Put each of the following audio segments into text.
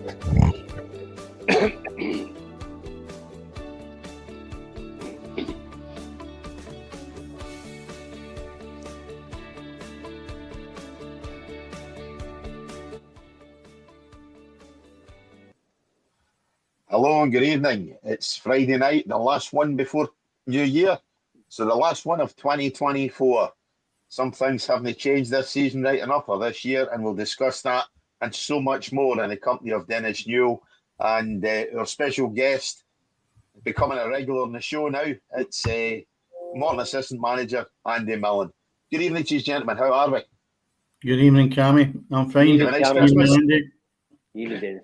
Hello and good evening. It's Friday night, the last one before New Year. So the last one of 2024. Some things haven't changed this season right enough, or this year, and we'll discuss that and so much more in the company of Dennis Newell and our special guest, becoming a regular on the show now. It's Morton assistant manager Andy Millen. Good evening to you, gentlemen. How are we? Good evening, Cammy. I'm fine. Did you have a nice Christmas? Evening, Dennis.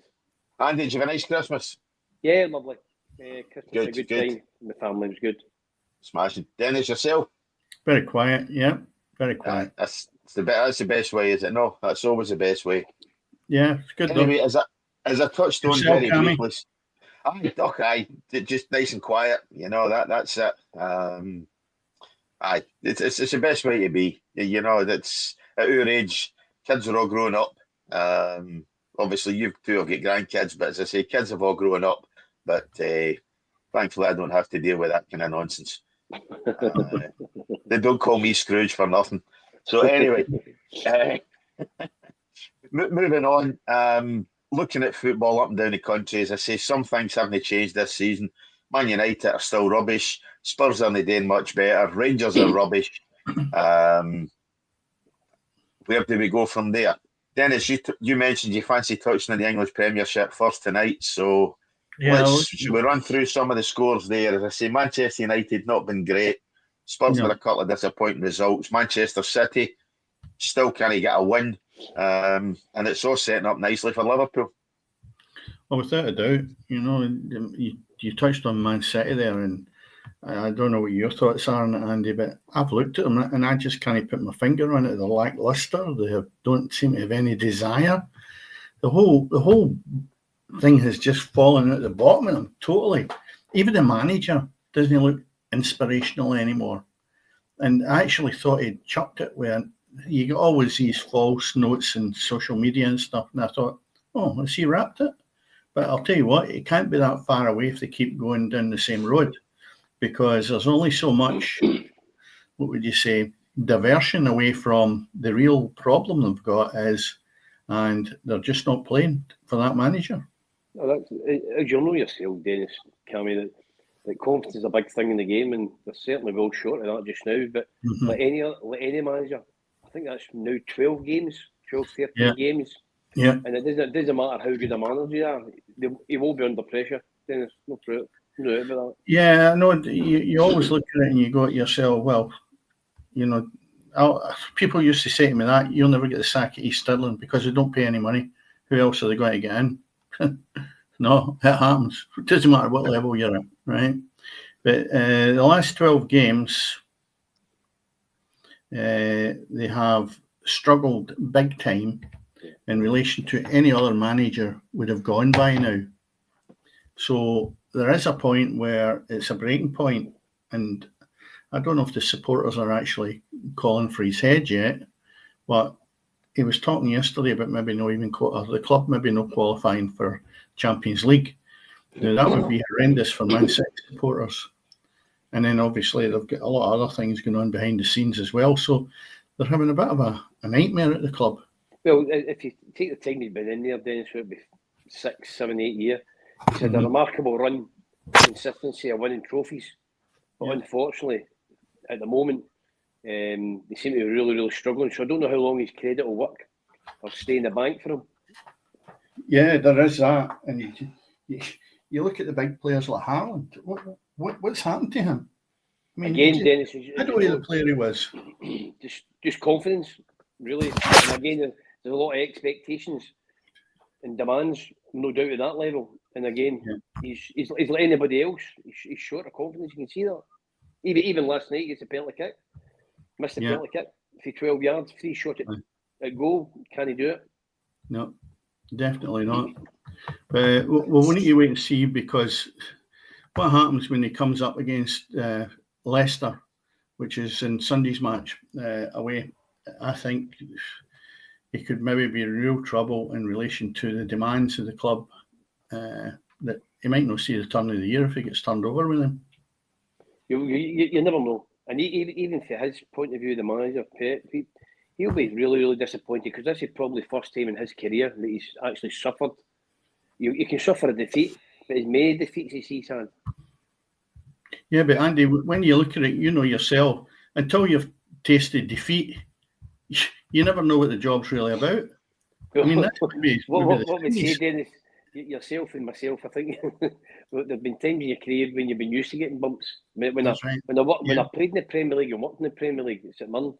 Andy, did you have a nice Christmas? Yeah, lovely. Christmas was a good good. time. The family was good. Smashing. Dennis, yourself? Very quiet, yeah. Very quiet. That's the best way, is it? No, that's always the best way. Yeah, it's good. Anyway, as I touched on Yourself, very Cammy? briefly, just nice and quiet. You know that's it. It's the best way to be. You know, that's at our age, kids are all grown up. Obviously, you two have got grandkids, but as I say, kids have all grown up. But thankfully, I don't have to deal with that kind of nonsense. They don't call me Scrooge for nothing. So anyway, moving on. Looking at football up and down the country, as I say, some things haven't changed this season. Man United are still rubbish. Spurs aren't doing much better. Rangers are rubbish. Where do we go from there? Dennis, you mentioned you fancy touching on the English Premiership first tonight, so should we run through some of the scores there? As I say, Manchester United not been great. Spurs with a couple of disappointing results. Manchester City still can't get a win, and it's all setting up nicely for Liverpool. Well, without a doubt, you know, you touched on Man City there, and I don't know what your thoughts are on it, Andy, but I've looked at them and I just can't put my finger on it. They're lackluster. Don't seem to have any desire. The whole thing has just fallen at the bottom of them totally. Even the manager doesn't look inspirational anymore. And I actually thought he'd chucked it where you get always these false notes in social media and stuff. And I thought, oh, has he wrapped it? But I'll tell you what, it can't be that far away if they keep going down the same road, because there's only so much, what would you say, diversion away from the real problem they've got is, and they're just not playing for that manager. No, as you'll know yourself, Dennis, Cammy, that confidence is a big thing in the game, and they're certainly well short of that just now. But like any manager, I think that's now 12 games, 13 games. Yeah. And it doesn't matter how good a manager you are, he will be under pressure, Dennis. No doubt about that. Yeah, no, you always look at it and you go to yourself, well, you know, people used to say to me that you'll never get the sack at East Stirling because they don't pay any money. Who else are they going to get in? No, it happens. It doesn't matter what level you're at, right? But the last 12 games, they have struggled big time in relation to any other manager would have gone by now. So there is a point where it's a breaking point, and I don't know if the supporters are actually calling for his head yet, but he was talking yesterday about maybe the club maybe not qualifying for Champions League. Now, that would be horrendous for Man City supporters. And then obviously they've got a lot of other things going on behind the scenes as well. So they're having a bit of a nightmare at the club. Well, if you take the time he's been in there, Dennis, it would be 6, 7, 8 years. He's had a remarkable run, consistency of winning trophies. But unfortunately, at the moment, they seem to be really, really struggling. So I don't know how long his credit will work or stay in the bank for him. Yeah, there is that. And you look at the big players like Haaland. What's happened to him? I mean, again, Dennis, I don't know the player he was. Just confidence, really. And again, there's a lot of expectations and demands, no doubt at that level. And again, he's like anybody else. He's short of confidence. You can see that. Even last night, he gets a penalty kick. Missed the penalty kick for 12 yards. Free shot at goal. Can he do it? No, definitely not. But we need to wait and see, because what happens when he comes up against Leicester, which is in Sunday's match away, I think he could maybe be in real trouble in relation to the demands of the club. That he might not see the turn of the year if he gets turned over with him. You never know. And even from his point of view, the manager, Pep, he'll be really, really disappointed because this is probably the first time in his career that he's actually suffered. You can suffer a defeat, but as many defeats as he's had. Yeah, but Andy, when you look at it, you know yourself, until you've tasted defeat, you never know what the job's really about. I mean, that's what would say, Dennis, yourself and myself, I think there've been times in your career when you've been used to getting bumps. When I played in the Premier League and worked in the Premier League at St Mirren,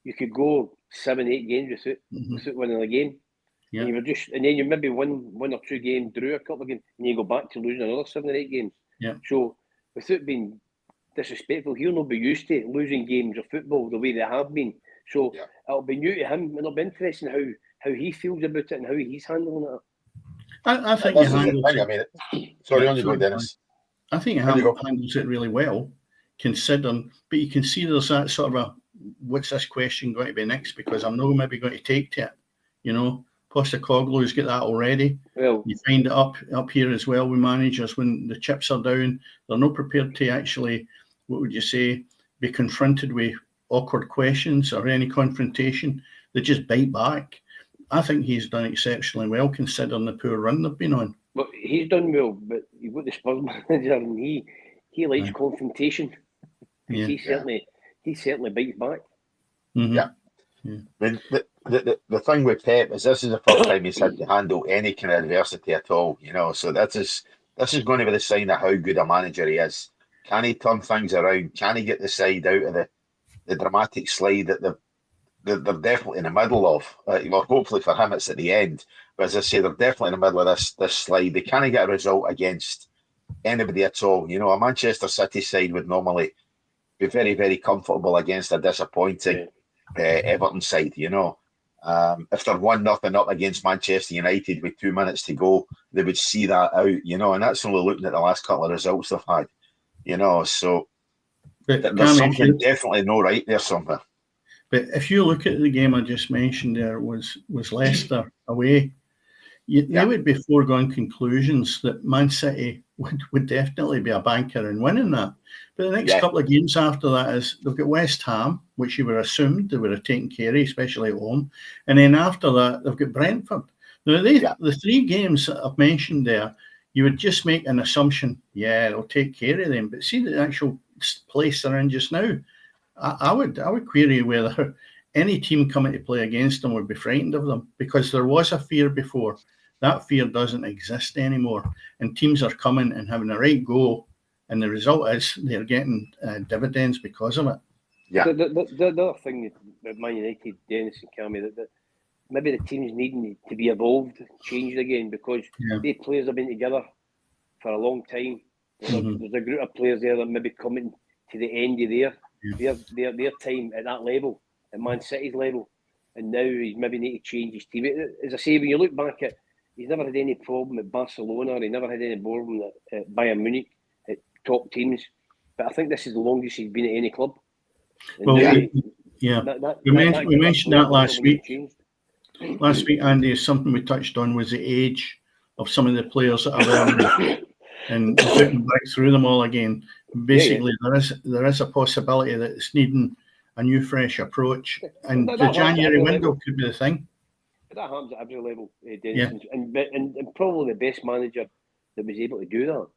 you could go 7-8 games without winning a game. Yeah. And then you maybe win 1 or 2 games, drew a couple of games, and you go back to losing another 7 or 8 games. Yeah. So without being disrespectful, he'll not be used to losing games of football the way they have been. So it'll be new to him, and it'll be interesting how he feels about it and how he's handling it. I think he handles it. I mean, sorry, on you go, Dennis. I think he handles it really well, considering. But you can see there's that sort of a, what's this question going to be next? Because I'm not maybe going to take to it. You know, Postecoglou's got that already. Well, you find it up here as well with managers when the chips are down, they're not prepared to actually, what would you say, be confronted with awkward questions or any confrontation. They just bite back. I think he's done exceptionally well considering the poor run they've been on. Well, he's done well, but you've got the Spurs manager, and he likes confrontation. Yeah. He certainly bites back. Mm-hmm. Yeah. I mean, the thing with Pep is this is the first time he's had to handle any kind of adversity at all. You know, so this is going to be the sign of how good a manager he is. Can he turn things around? Can he get the side out of the dramatic slide that they're definitely in the middle of? Well, hopefully for him it's at the end. But as I say, they're definitely in the middle of this slide. They can't get a result against anybody at all. You know, a Manchester City side would normally be very, very comfortable against a disappointing Everton side, you know. If they're 1-0 up against Manchester United with 2 minutes to go, they would see that out, you know, and that's only looking at the last couple of results they've had, you know, so there's something definitely no right there somewhere. But if you look at the game I just mentioned there was Leicester away, they would be foregone conclusions that Man City would definitely be a banker in winning that. But the next couple of games after that is they've got West Ham, which you would have assumed they would have taken care of, especially at home. And then after that, they've got Brentford. Now, the 3 games that I've mentioned there, you would just make an assumption, they'll take care of them. But see the actual place they're in just now, I would query whether any team coming to play against them would be frightened of them, because there was a fear before. That fear doesn't exist anymore, and teams are coming and having a right go, and the result is they're getting dividends because of it. Yeah. The other thing about Man United, Dennis and Cammy, that maybe the team's needing to be evolved, changed again, because the players have been together for a long time. There's a group of players there that maybe coming to the end of their time at that level, at Man City's level, and now he's maybe need to change his team. As I say, when you look back at, he's never had any problem at Barcelona, he never had any problem at Bayern Munich, at top teams. But I think this is the longest he's been at any club. And well, we mentioned that last week. Last week, Andy, something we touched on was the age of some of the players that are there and putting back through them all again. Basically, there is a possibility that it's needing a new, fresh approach, and the January window could be the thing. But that happens at every level, Dennis, and probably the best manager that was able to do that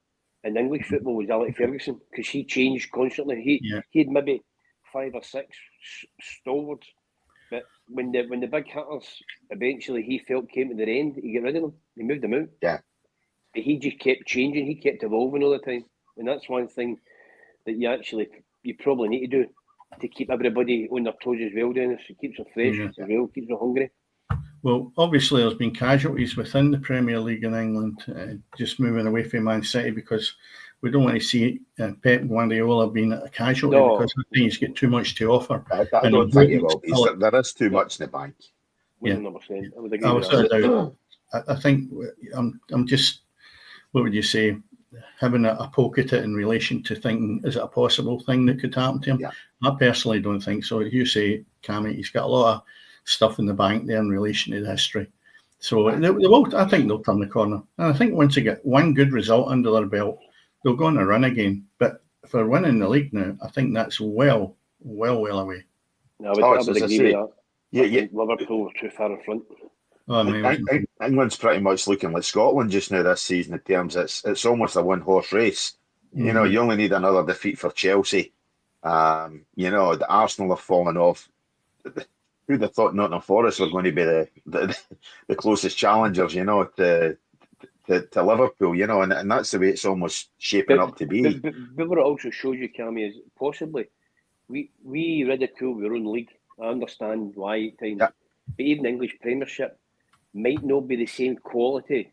in English football was Alex Ferguson, because he changed constantly. He had maybe 5 or 6 stalwarts, but when the big hitters eventually he felt came to their end, he got rid of them. He moved them out. Yeah, but he just kept changing. He kept evolving all the time, and that's one thing that you probably need to do to keep everybody on their toes as well, Dennis. It keeps them fresh as well, keeps them hungry. Well, obviously there's been casualties within the Premier League in England, just moving away from Man City, because we don't want to see Pep Guardiola being a casualty, because I think he's got too much to offer. I don't think he will. There is too much in the bank. 100%. I think I'm just, what would you say, having a poke at it in relation to thinking, is it a possible thing that could happen to him? Yeah. I personally don't think so. You say, Cammy, he's got a lot of stuff in the bank there in relation to the history. So they will. I think they'll turn the corner, and I think once they get one good result under their belt, they'll go on a run again. But for winning the league now, I think that's well away. No, I would agree with that. Yeah. Liverpool are too far in front. Oh, England's pretty much looking like Scotland just now this season in terms it's almost a one-horse race. You know, you only need another defeat for Chelsea. You know, the Arsenal have fallen off. Who'd have thought Nottingham Forest were going to be the closest challengers, you know, to Liverpool, you know, and that's the way it's almost shaping up to be. But what it also shows you, Cammy, is possibly we ridicule our own league. I understand why at times, but even the English Premiership might not be the same quality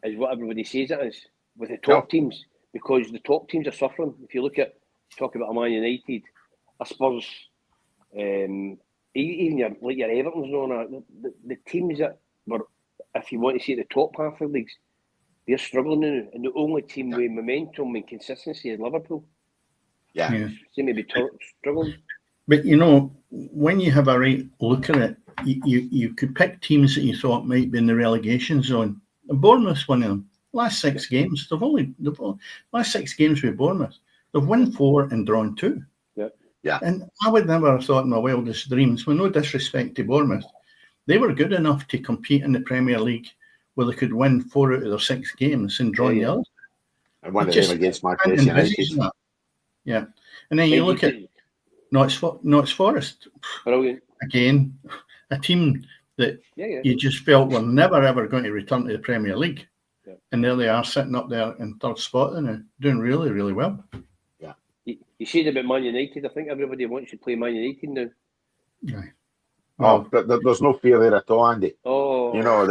as what everybody says it is with the top teams, because the top teams are suffering. If you talk about a Man United, a Spurs, even your Everton's and all that, the teams that were, if you want to see the top half of the leagues, they're struggling now, and the only team with momentum and consistency is Liverpool. Yeah. Seem to be struggling. But you know, when you have a right look at it, you could pick teams that you thought might be in the relegation zone. And Bournemouth's one of them. Last 6 games, last 6 games with Bournemouth, they've won 4 and drawn 2. Yeah. And I would never have thought in my wildest dreams, with no disrespect to Bournemouth, they were good enough to compete in the Premier League where they could win 4 out of their 6 games and draw the others. And one of them against Manchester United. Yeah. And then you look at Notts Forest. Brilliant. Again, a team that you just felt were never ever going to return to the Premier League. Yeah. And there they are sitting up there in 3rd spot now, doing really, really well. Yeah. You said about Man United, I think everybody wants to play Man United now. Right. But there's no fear there at all, Andy. Oh, you know,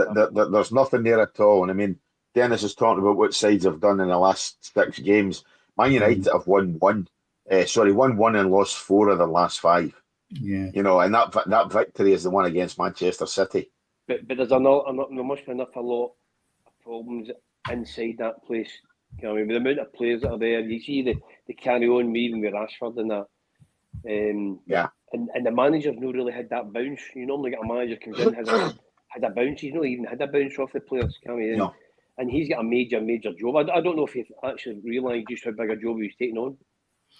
there's nothing there at all. And I mean, Dennis is talking about what sides have done in the last 6 games. Man United have won 1 and lost 4 of the last 5. Yeah. You know, and that victory is the one against Manchester City. But there's there must be a lot of problems inside that place. You know, I mean, with the amount of players that are there, you see they carry on even with Rashford and that. And the manager's not really had that bounce. You normally get a manager comes in, had a bounce. He's not even had a bounce off the players, can he? No. And he's got a major job. I don't know if he actually realised just how big a job he was taking on.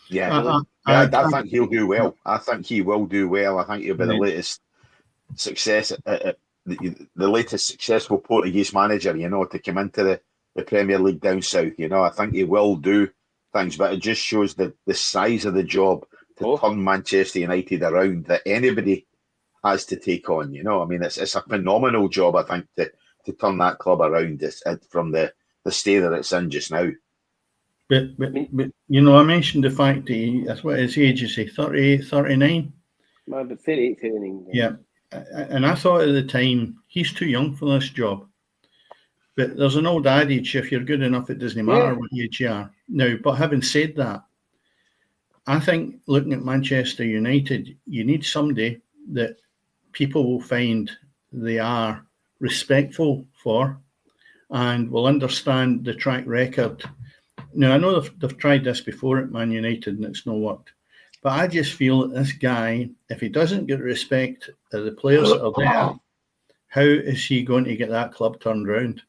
Yeah, I think he'll do well. I think he will do well. I think he'll be the latest success, the latest successful Portuguese manager, you know, to come into the Premier League down south. You know, I think he will do things, but it just shows the size of the job to turn Manchester United around that anybody has to take on. You know, I mean, it's a phenomenal job, I think, to turn that club around from the state that it's in just now. But you know, I mentioned the fact that that's what his age is, 38, 39? About 38, 39. Yeah. And I thought at the time, he's too young for this job. But there's an old adage, if you're good enough, it doesn't matter what age you are. Now, but having said that, I think looking at Manchester United, you need somebody that people will find they are respectful for and will understand the track record. Now, I know they've tried this before at Man United and it's not worked. But I just feel that this guy, if he doesn't get respect of the players that are there, how is he going to get that club turned around?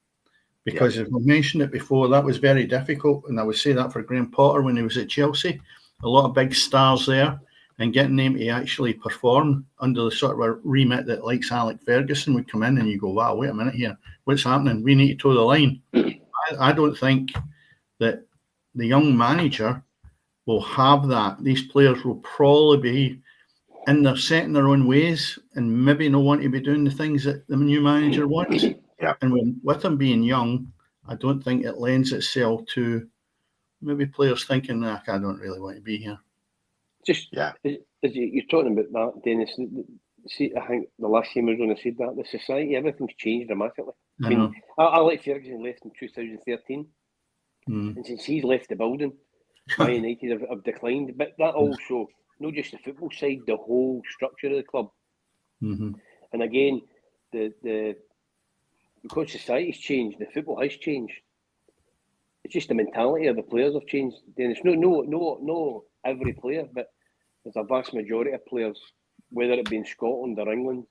Because as we mentioned it before, that was very difficult. And I would say that for Graham Potter when he was at Chelsea. A lot of big stars there, and getting them to actually perform under the sort of a remit that likes Alex Ferguson would come in and you go, wow, wait a minute here. What's happening? We need to toe the line. I don't think that the young manager will have that. These players will probably be in their set in their own ways and maybe not want to be doing the things that the new manager wants. Yeah. And with them being young, I don't think it lends itself to maybe players thinking, I don't really want to be here. Just as you're talking about that, Dennis. See, I think the last time I was going to say that the society, everything's changed dramatically. I mean, Alex Ferguson left in 2013, and since he's left the building, Man United have declined. But that also, not just the football side, the whole structure of the club. Mm-hmm. And again, because society's changed, the football has changed. It's just the mentality of the players have changed. Then it's no every player, but there's a vast majority of players whether it be in Scotland or England,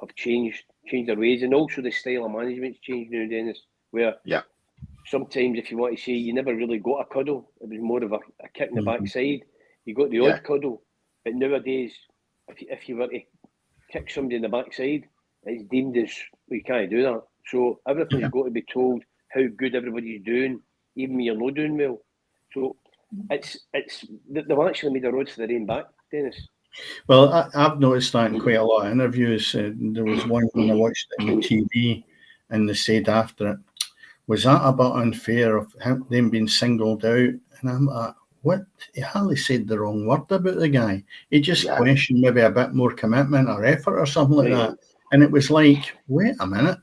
have changed their ways, and also the style of management's changed now, Dennis. Where sometimes, if you want to say, you never really got a cuddle. It was more of a kick in the backside. You got the odd cuddle, but nowadays, if you were to kick somebody in the backside, it's deemed as you can't do that. So everything's got to be told how good everybody's doing, even when you're not doing well. So they've actually made the roads for their own back, Dennis. Well, I've noticed that in quite a lot of interviews. There was one when I watched it on the TV, and they said after it, was that a bit unfair of them being singled out? And I'm like, what? He hardly said the wrong word about the guy. He just questioned maybe a bit more commitment or effort or something like that. And it was like, wait a minute,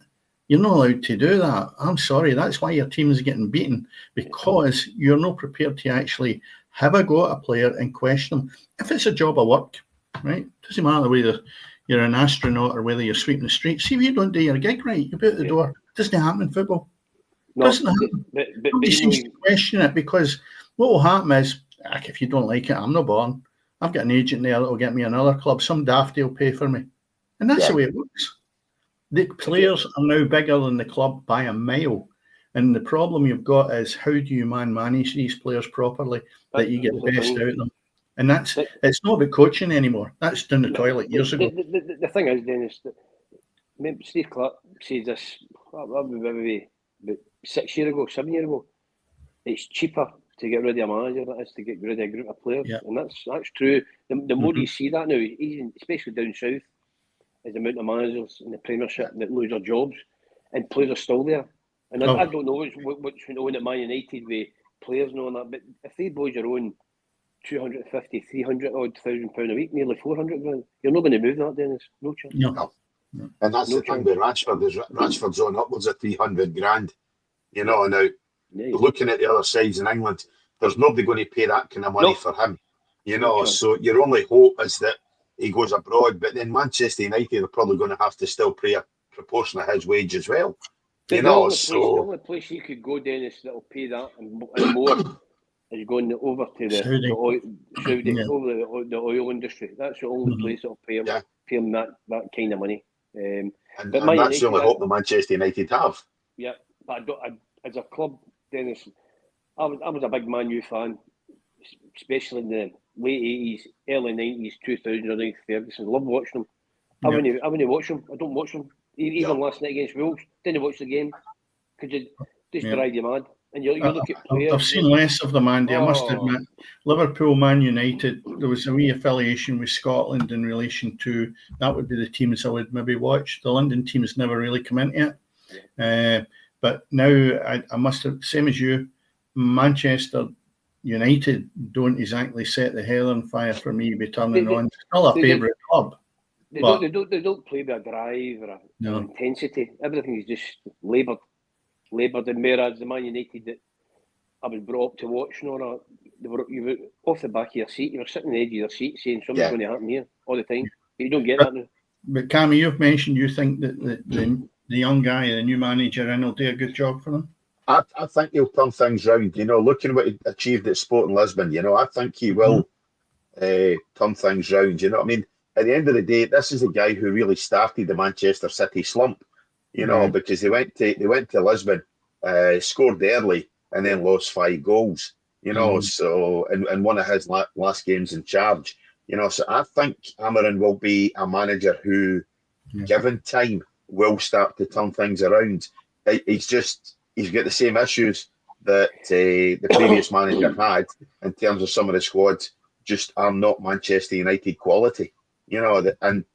you're not allowed to do that. I'm sorry, that's why your team is getting beaten, because you're not prepared to actually have a go at a player and question them. If it's a job of work, right, doesn't matter whether you're an astronaut or whether you're sweeping the streets. See, if you don't do your gig right, you're out the door. It doesn't happen in football. No, doesn't happen. Nobody seems to question it, because what will happen is, if you don't like it, I'm not born. I've got an agent there that will get me another club. Some dafty will pay for me. And that's the way it works. The players are now bigger than the club by a mile. And the problem you've got is, how do you manage these players properly that you get the best out of them? And it's not about coaching anymore. That's down the toilet years ago. The thing is, Dennis, that Steve Clark said this maybe about 6 years ago, 7 years ago. It's cheaper to get rid of a manager than it is to get rid of a group of players. Yeah. And that's true. The more you see that now, especially down south, is the amount of managers in the Premiership that lose their jobs, and players are still there. And I don't know what's going on at Man United with players and all that, but if they boys are on 250, 300,000 pound a week, nearly 400 grand, you're not going to move that, Dennis. No chance. No. And that's the thing with Rashford. Rashford's on upwards of 300 grand. You know, now looking at the other sides in England, there's nobody going to pay that kind of money for him. You know, so your only hope is that he goes abroad, but then Manchester United are probably going to have to still pay a proportion of his wage as well. The only place you could go, Dennis, that will pay that and more is going over to the oil industry. That's the only place that will pay him that kind of money. And that's the only hope the Manchester United have. Yeah, but as a club, Dennis, I was a big Man U fan, especially in the late 80s, early 90s, 2000, I think Ferguson. Love watching them. I wouldn't watch them. I don't watch them. Even last night against Wolves, didn't watch the game because it just drive you mad. And you look at players. I've seen less of them, Andy. I must admit. Liverpool, Man United, there was a wee affiliation with Scotland in relation to that would be the teams I would maybe watch. The London teams never really come into it. But now I must have, same as you, Manchester United don't exactly set the hell on fire for me be turning on. It's still a favourite club. They don't play with a drive or an intensity. Everything is just laboured. And whereas the Man United that I was brought up to watch, you were off the back of your seat. You were sitting on the edge of your seat saying something's going to happen here all the time. You don't get that now. But Cammy, you've mentioned you think that the young guy, the new manager, will do a good job for them. I think he'll turn things round. You know, looking what he achieved at Sporting Lisbon, you know, I think he will turn things round. You know what I mean? At the end of the day, this is the guy who really started the Manchester City slump. You know, because they went to Lisbon, scored early, and then lost 5 goals. You know, so in one of his last games in charge. You know, so I think Amarin will be a manager who, given time, will start to turn things around. He's got the same issues that the previous manager had in terms of some of the squads just are not Manchester United quality. You know, and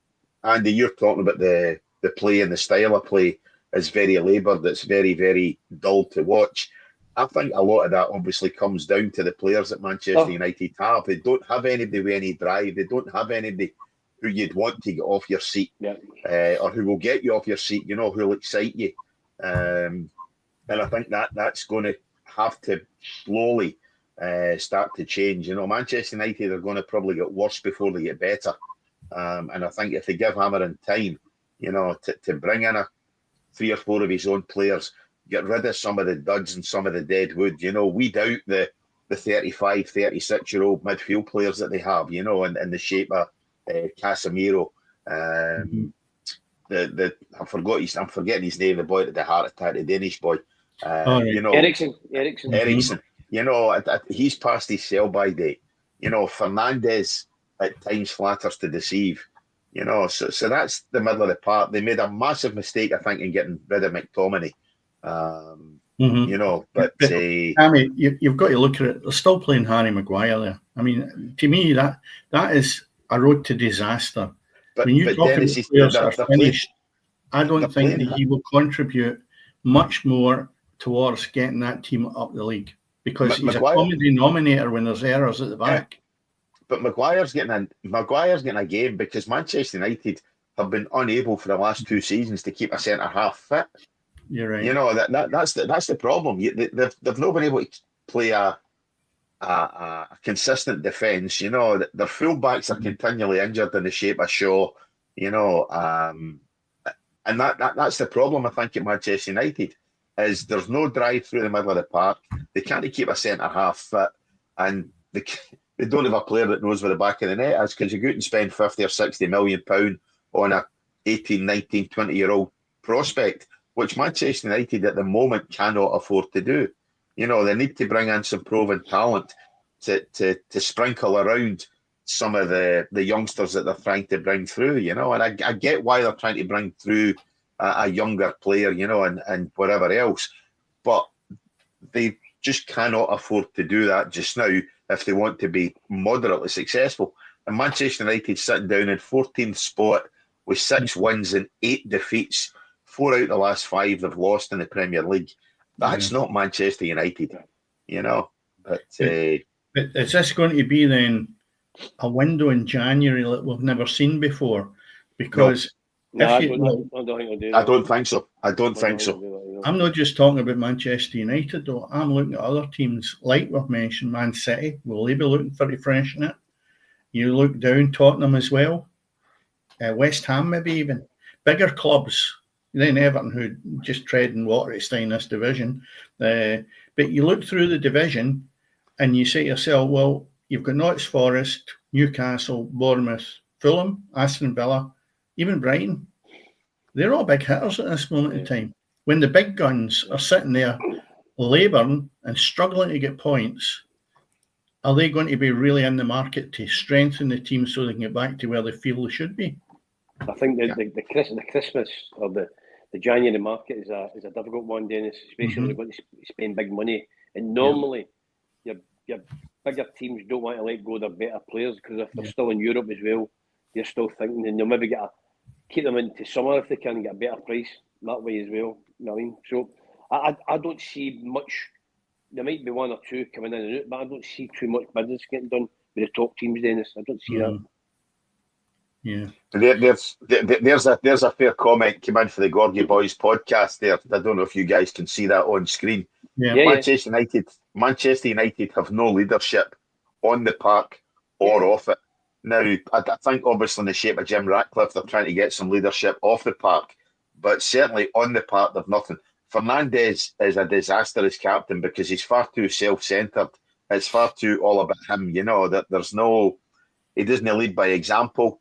Andy, you're talking about the play and the style of play is very laboured. It's very, very dull to watch. I think a lot of that obviously comes down to the players that Manchester United have. They don't have anybody with any drive. They don't have anybody who you'd want to get off your seat or who will get you off your seat, you know, who will excite you. And I think that's going to have to slowly start to change. You know, Manchester United are going to probably get worse before they get better. And I think if they give Amarin time, you know, to bring in 3 or 4 of his own players, get rid of some of the duds and some of the dead wood, you know, weed out the 35, 36-year-old midfield players that they have, you know, in the shape of Casemiro. I'm forgetting his name. The boy that had the heart attack, the Danish boy. Right. Eriksen. You know, he's past his sell-by date. You know, Fernandes at times flatters to deceive. You know, so that's the middle of the park. They made a massive mistake, I think, in getting rid of McTominay. You know, but Tammy, you've got to look at it. They're still playing Harry Maguire there. I mean, to me, that is a road to disaster. When you talk about players that are finished, I don't think that he will contribute much more towards getting that team up the league, because he's a common denominator when there's errors at the back. But Maguire's getting a game because Manchester United have been unable for the last 2 seasons to keep a centre half fit. You're right. You know, that's the problem. They've not been able to play a consistent defence. You know, their fullbacks are continually injured in the shape of Shaw. You know, and that's the problem, I think, at Manchester United, is there's no drive through the middle of the park. They can't keep a centre half fit, and they don't have a player that knows where the back of the net is, because you go out and spend 50 or 60 million pound on a 18, 19, 20-year-old prospect, which Manchester United at the moment cannot afford to do. You know, they need to bring in some proven talent to sprinkle around some of the youngsters that they're trying to bring through, you know. And I get why they're trying to bring through a younger player, you know, and whatever else. But they just cannot afford to do that just now if they want to be moderately successful. And Manchester United sitting down in 14th spot with 6 wins and 8 defeats. 4 out of the last 5 they've lost in the Premier League. That's not Manchester United, you know. But is this going to be then a window in January that we've never seen before? Because I don't think so. I'm not just talking about Manchester United, though. I'm looking at other teams, like we've mentioned, Man City. Will they be looking for refreshing it? You look down, Tottenham as well. West Ham, maybe even. Bigger clubs than Everton, who just treading water to stay in this division. But you look through the division and you say to yourself, well, you've got Notts Forest, Newcastle, Bournemouth, Fulham, Aston Villa, even Brighton. They're all big hitters at this moment in time. When the big guns are sitting there labouring and struggling to get points, are they going to be really in the market to strengthen the team so they can get back to where they feel they should be? I think the Christmas or the January market is a difficult one, Dennis, especially when they're going to spend big money. And normally, your bigger teams don't want to let go of their better players, because if they're still in Europe as well, you're still thinking, and they'll maybe keep them into summer if they can get a better price that way as well. You know what I mean? So I don't see much. There might be 1 or 2 coming in and out, but I don't see too much business getting done with the top teams, Dennis. I don't see that. Yeah. There's a fair comment came in for the Gorgie Boys podcast there. I don't know if you guys can see that on screen. Manchester United have no leadership on the park or off it. Now, I think obviously in the shape of Jim Ratcliffe, they're trying to get some leadership off the park, but certainly on the park, they've nothing. Fernandes is a disaster as captain because he's far too self-centred. It's far too all about him, you know, that he doesn't lead by example.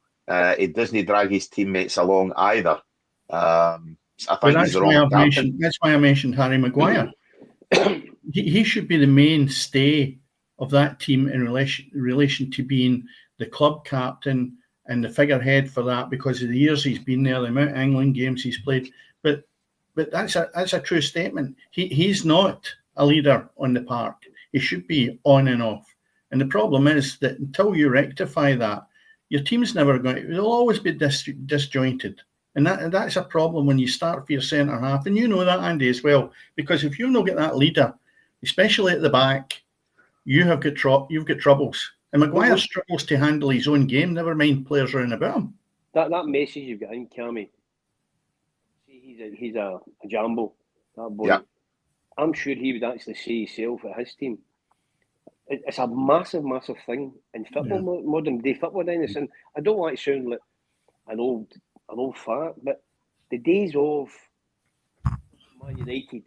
He doesn't drag his teammates along either. I think he's the wrong captain. That's why I mentioned Harry Maguire. He should be the mainstay of that team in relation to being the club captain and the figurehead for that, because of the years he's been there, the amount of England games he's played. But that's a true statement. He's not a leader on the park. He should be on and off. And the problem is that until you rectify that, your team's never going to. It'll always be disjointed. And that's a problem when you start for your centre half. And you know that, Andy, as well. Because if you don't get that leader, especially at the back, you've got troubles. And Maguire struggles to handle his own game, never mind players around about him. That message you've got in, Cammy, he's a jambo, that boy. Yeah. I'm sure he would actually say himself at his team. It's a massive, massive thing in football, modern day football, Dennis. And I don't want to sound like an old fart, but the days of Man United,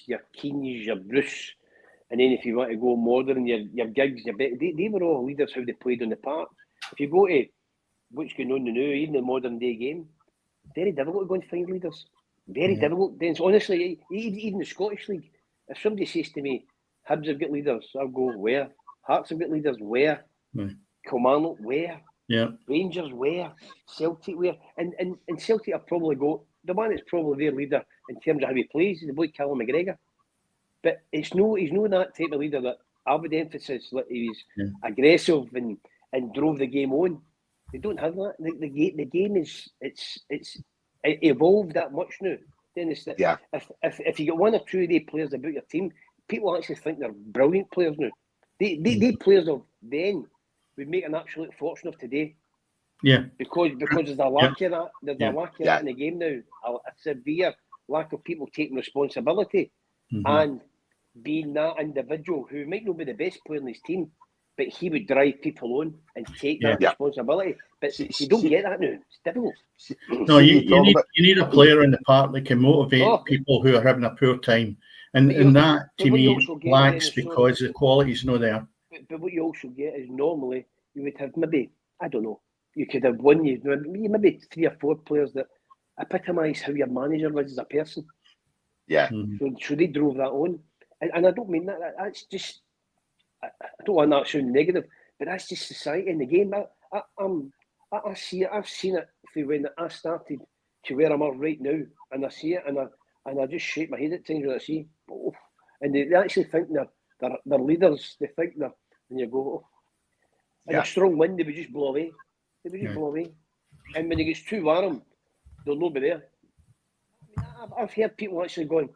your Keanes, your Bruce, And then if you want to go modern, your gigs, they were all leaders how they played on the park. If you go to what's going on now, even the modern day game, very difficult to go and find leaders. Very difficult. Then honestly, even the Scottish League, if somebody says to me, Hibs have got leaders, I'll go, where? Hearts have got leaders, where? Right. Kilmarnock, where? Yeah. Rangers, where? Celtic, where? And Celtic have probably got the man that's probably their leader in terms of how he plays is the boy Callum McGregor. But he's no that type of leader that I would emphasise that he's aggressive and drove the game on. They don't have that. The game is it's evolved that much now. Then it's if you get one or two of these players about your team, people actually think they're brilliant players now. They players of then would make an absolute fortune of today. Yeah. Because there's a lack of that. There's a lack of that in the game now. A severe lack of people taking responsibility and being that individual who might not be the best player in his team, but he would drive people on and take that responsibility. But you don't get that now. It's difficult. No, you need a player in the park that can motivate people who are having a poor time. And that, to me, lacks because the quality's not there. But what you also get is normally you would have maybe, I don't know, you could have one, maybe 3 or 4 players that epitomise how your manager is as a person. Yeah. So they drove that on. And I don't mean that. That's just, I don't want that to sound negative, but that's just society in the game. I see it. I've seen it from when I started to where I'm at right now, and I see it, and I just shake my head at times when I see. Oh, and they actually think they're leaders. They think they're, and you go, and a strong wind, they would just blow away. They would just blow away. And when it gets too warm, they'll not be there. I've heard people actually going,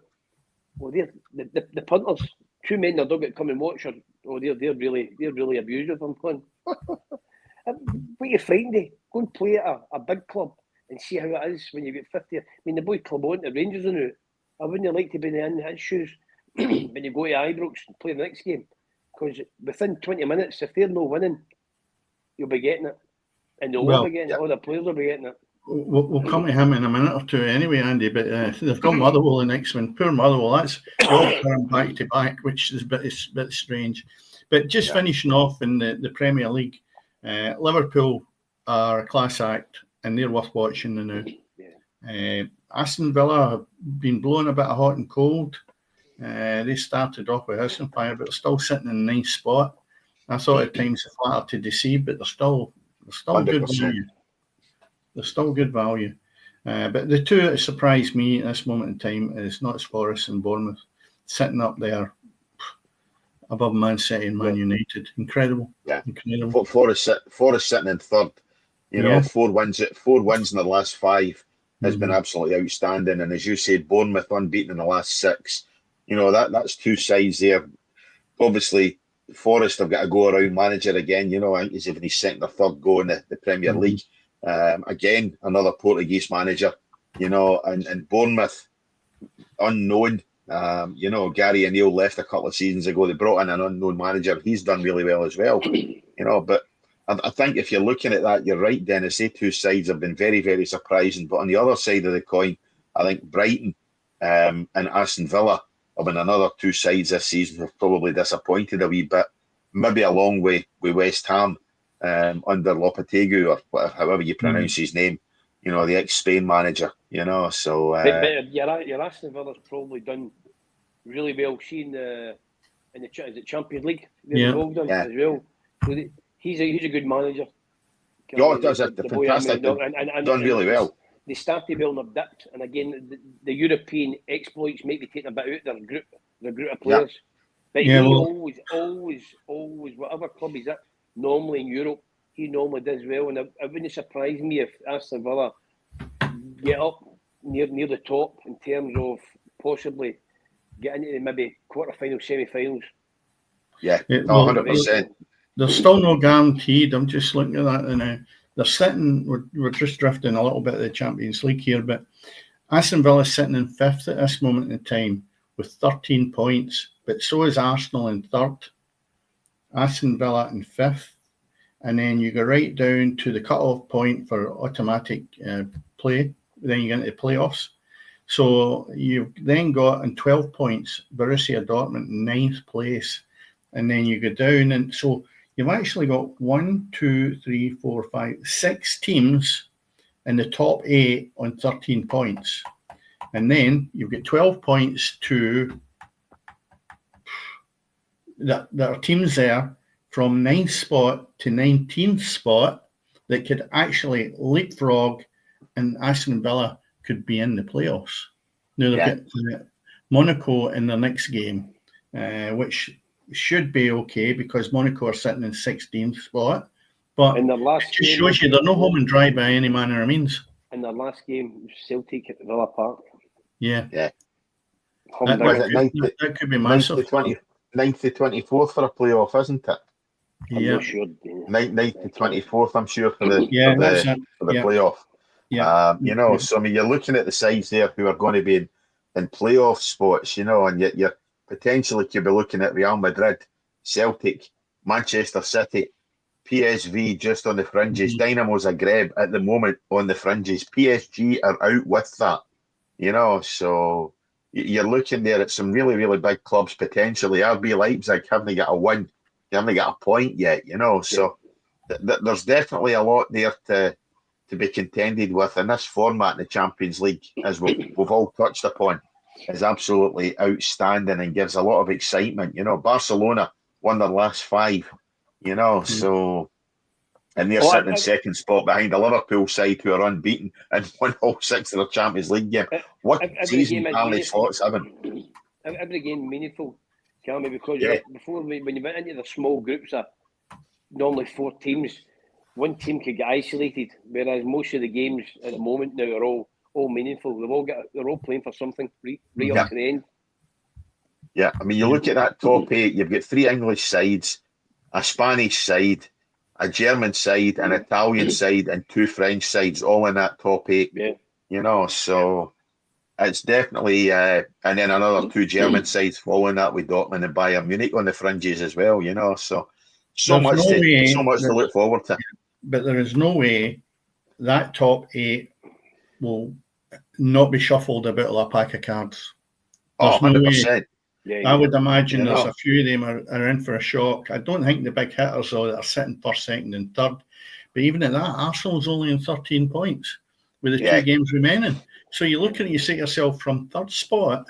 well, they're the punters, 2 men in their dugget come and watch, they're really abusive. I'm going, what are you frightened of? Go and play at a big club and see how it is when you get 50. I mean, the boy Clermont, the Rangers are now. I wouldn't like to be in his shoes when you go to Ibrox and play the next game, because within 20 minutes, if they're not winning, you'll be getting it, and they'll be getting it. All the players will be getting it. We'll come to him in a minute or two anyway, Andy, but they've got Motherwell the next one. Poor Motherwell, that's back to back, which is a bit strange. But just finishing off in the Premier League, Liverpool are a class act and they're worth watching now. Aston Villa have been blowing a bit of hot and cold. They started off with house on fire, but they're still sitting in the 9th spot. I thought at times they flattered to deceive, but they're still 100%. Good value. They're still good value. But the two that surprised me at this moment in time is Notts Forest and Bournemouth, sitting up there above Man City and Man United. Incredible. Yeah. Incredible. Forest sitting in third. You know, 4 wins in the last 5 has been absolutely outstanding. And as you said, Bournemouth unbeaten in the last 6. You know, that's 2 sides there. Obviously, Forest have got to go around manager again. You know, I think he's even his 2nd or 3rd go in the Premier League. Again, another Portuguese manager, you know, and Bournemouth, unknown. You know, Gary O'Neill left a couple of seasons ago. They brought in an unknown manager. He's done really well as well, you know. But I think if you're looking at that, you're right, Dennis. They 2 sides have been very, very surprising. But on the other side of the coin, I think Brighton and Aston Villa have been another 2 sides this season have probably disappointed a wee bit. Maybe a long way with West Ham. Under Lopetegui, or however you pronounce his name, you know, the ex-Spain manager, you know, so... but your Aston Villa's probably done really well, seeing is it Champions League they're involved in as well. So he's a good manager. Does it, fantastic, and done really well. They started well and they've dipped, and again, the European exploits might be taking a bit out their group of players. But he always, whatever club he's at, normally in Europe, he normally does well, and it wouldn't surprise me if Aston Villa get up near the top in terms of possibly getting into maybe quarter-finals, semi-finals. Yeah, 100%. There's still no guaranteed. I'm just looking at that now. They're sitting, we're just drifting a little bit of the Champions League here, but Aston Villa is sitting in 5th at this moment in time with 13 points, but so is Arsenal in 3rd. Aston Villa in 5th, and then you go right down to the cut-off point for automatic play. Then you get into the playoffs. So you've then got in 12 points Borussia Dortmund in 9th place, and then you go down, and so you've actually got 6 teams in the top 8 on 13 points, and then you've got 12 points to that. There are teams there from 9th spot to 19th spot that could actually leapfrog, and Aston Villa could be in the playoffs. Now they've got Monaco in their next game, which should be okay because Monaco are sitting in 16th spot. But in their last it just shows you they're no home and dry by any manner of means. In their last game, Celtic at Villa Park. Yeah. That could be massive. 9th to 24th for a playoff, isn't it? I'm not sure. 9th to 24th, I'm sure, for the playoff. Yeah. So I mean, you're looking at the sides there who are going to be in playoff spots, and yet you're potentially could be looking at Real Madrid, Celtic, Manchester City, PSV just on the fringes, Dynamo Zagreb at the moment on the fringes. PSG are out with that, so you're looking there at some really, really big clubs potentially. RB Leipzig haven't got a win, they haven't got a point yet, so there's definitely a lot there to be contended with, and this format in the Champions League, as we've all touched upon, is absolutely outstanding and gives a lot of excitement. Barcelona won their last 5, so, and they're sitting in second spot behind the Liverpool side who are unbeaten and won all 6 of their Champions League game. What season Arne Slot's having? Every game meaningful, Cammy, because before when you went into the small groups of normally 4 teams, one team could get isolated, whereas most of the games at the moment now are all meaningful. They're all playing for something right up to the end. Yeah, I mean, you look at that top 8, you've got 3 English sides, a Spanish side, a German side, an Italian side, and 2 French sides, all in that top 8. Yeah. So it's definitely, and then another 2 German sides following that with Dortmund and Bayern Munich on the fringes as well. So much to look forward to. But there is no way that top 8 will not be shuffled about like a pack of cards. There's 100%. I would imagine there's a few of them are in for a shock. I don't think the big hitters are sitting first, second, and third. But even at that, Arsenal's only in 13 points with the 2 games remaining. So you look at it, you say to yourself, from third spot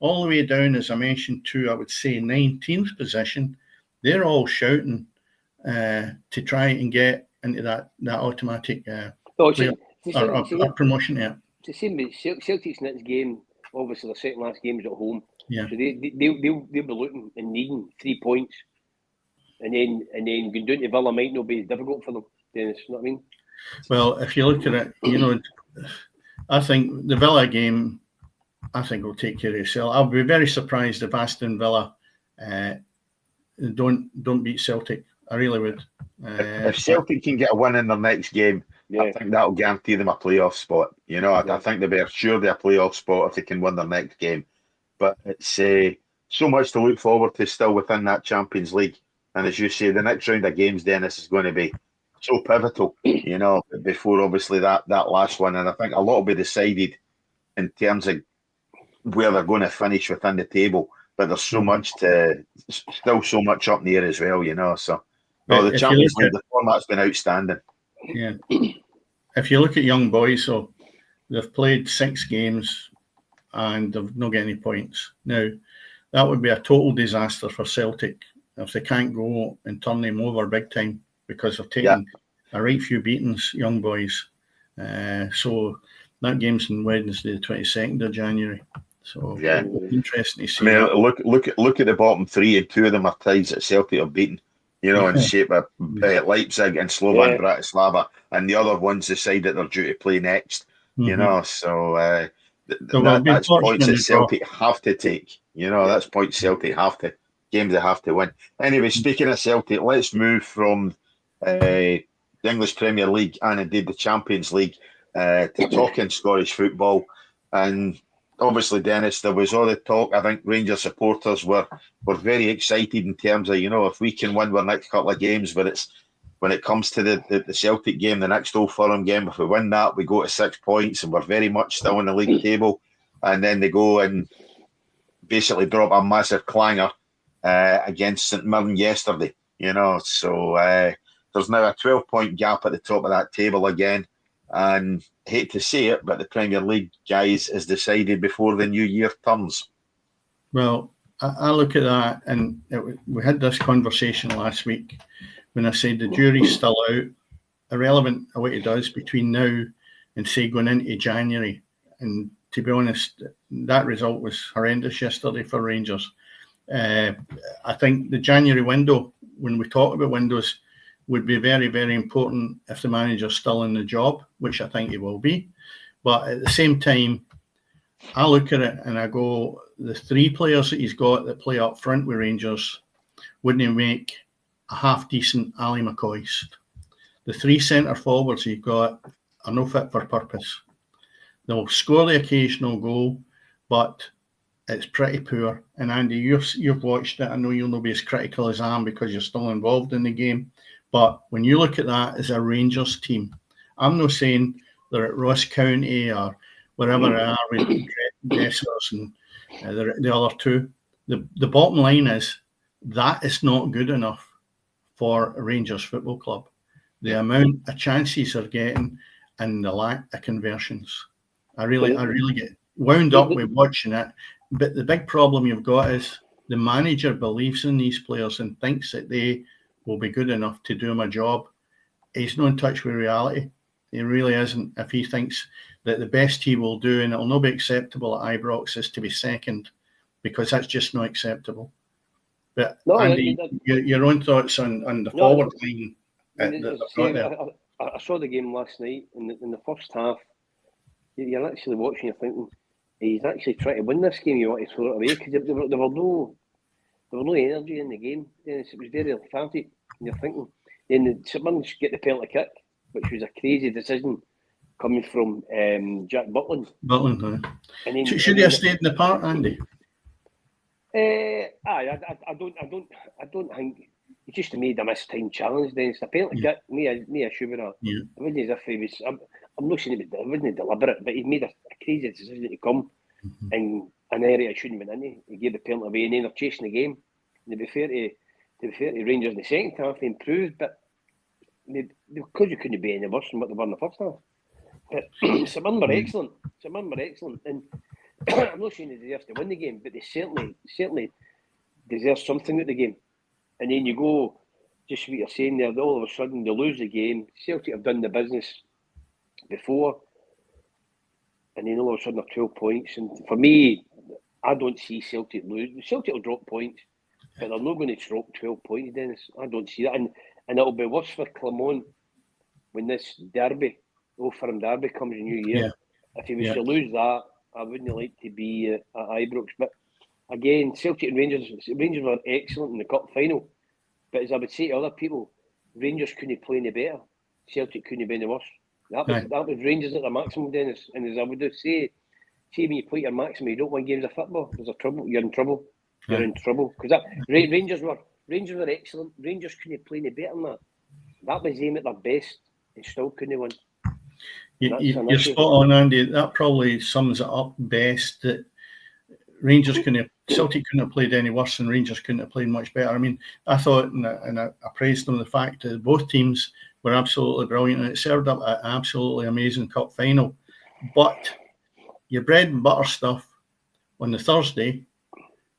all the way down, as I mentioned, to I would say 19th position, they're all shouting to try and get into that automatic promotion. To see me, Celtic's next game, obviously their second last game is at home. Yeah. So they'll be looking and needing 3 points, and then going down to Villa might not be difficult for them. Dennis, you know what I mean? Well, if you look at it, I think the Villa game, will take care of itself. I'll be very surprised if Aston Villa don't beat Celtic. I really would. If Celtic can get a win in their next game, I think that'll guarantee them a playoff spot. I think they'll be assured of a playoff spot if they can win their next game. But it's so much to look forward to still within that Champions League. And as you say, the next round of games, Dennis, is going to be so pivotal, before obviously that last one. And I think a lot will be decided in terms of where they're going to finish within the table. But there's still so much up in the air as well, So the Champions League, the format's been outstanding. Yeah. If you look at young boys, so they've played 6 games and they've not got any points. Now, that would be a total disaster for Celtic if they can't go and turn them over big time, because they've taken a right few beatings, young boys. So that game's on Wednesday, the 22nd of January. So interesting to see. I mean, look at the bottom 3, and 2 of them are ties that Celtic have beaten. In shape of Leipzig and Slovan Bratislava, and the other one's the side that they're due to play next. So that's points that Celtic have to take. That's points Celtic have to, games they have to win. Anyway, speaking of Celtic, let's move from the English Premier League and indeed the Champions League to talking Scottish football. And obviously, Dennis, there was all the talk. I think Rangers supporters were very excited in terms of, if we can win our next couple of games, but it's when it comes to the Celtic game, the next Old Firm game, if we win that, we go to 6 points and we're very much still in the league table. and then they go and basically drop a massive clanger against St Mirren yesterday. So there's now a 12-point gap at the top of that table again. And hate to say it, but the Premier League, guys, is decided before the new year turns. Well, I look at that, and we had this conversation last week when I said the jury's still out, irrelevant of what it does between now and, say, going into January. And to be honest, that result was horrendous yesterday for Rangers. I think the January window, when we talk about windows, would be very, very important if the manager's still in the job, which I think he will be. But at the same time, I look at it and I go, the three players that he's got that play up front with Rangers wouldn't make a half-decent Ali McCoist. The three centre forwards he's got are no fit for purpose. They'll score the occasional goal, but it's pretty poor. And Andy, you've watched it. I know you'll not be as critical as I am because you're still involved in the game. But when you look at that as a Rangers team, I'm not saying they're at Ross County or wherever they are with Dessers and the other two. The bottom line is that is not good enough for a Rangers Football Club. The amount of chances they're getting and the lack of conversions. I really get wound up with watching it. But the big problem you've got is the manager believes in these players and thinks that they will be good enough to do him a job. He's not in touch with reality. He really isn't. If he thinks that the best he will do, and it'll not be acceptable at Ibrox, is to be second, because that's just not acceptable. But no, Andy, your own thoughts on the forward line. I saw the game last night. In the first half, you're actually watching, you're thinking, he's actually trying to win this game. You want to throw it away because there was no energy in the game. It was very lethargic. And you're thinking, then St Mirren get the penalty kick, which was a crazy decision coming from Jack Butland. Should he have stayed in the park, Andy? I don't think he just made a mistime challenge. Then it's a penalty kick. Me a Schubert. It wasn't as if he was. I'm not saying it wasn't deliberate, but he made a crazy decision to come in an area it shouldn't have been in. He gave the penalty away, and then they're chasing the game. And to be fair to Rangers in the second half, they improved, but because you couldn't be any worse than what they were in the first half. But St Mirren were excellent. And I'm not saying they deserve to win the game, but they certainly deserve something at the game. And then you go, just what you're saying there, all of a sudden they lose the game. Celtic have done the business before, and then all of a sudden they're 12 points. And for me, I don't see Celtic lose. Celtic will drop points, but they're not going to drop 12 points, Dennis. I don't see that. And it'll be worse for Clermont when this derby, Old Firm derby, comes in New Year. Yeah. If he was to lose that, I wouldn't like to be at Ibrox. But again, Celtic and Rangers were excellent in the cup final. But as I would say to other people, Rangers couldn't play any better. Celtic couldn't be any worse. That was Rangers at their maximum, Dennis. And as I would say when you play your maximum, you don't win games of football. There's a trouble. You're in trouble. You're in trouble. Because Rangers were excellent. Rangers couldn't play any better than that. That was them at their best and still couldn't win. You're spot on, Andy. That probably sums it up best. That Celtic couldn't have played any worse, and Rangers couldn't have played much better. I mean, I thought, and I praised them, the fact that both teams were absolutely brilliant, and it served up an absolutely amazing cup final. But your bread and butter stuff on the Thursday,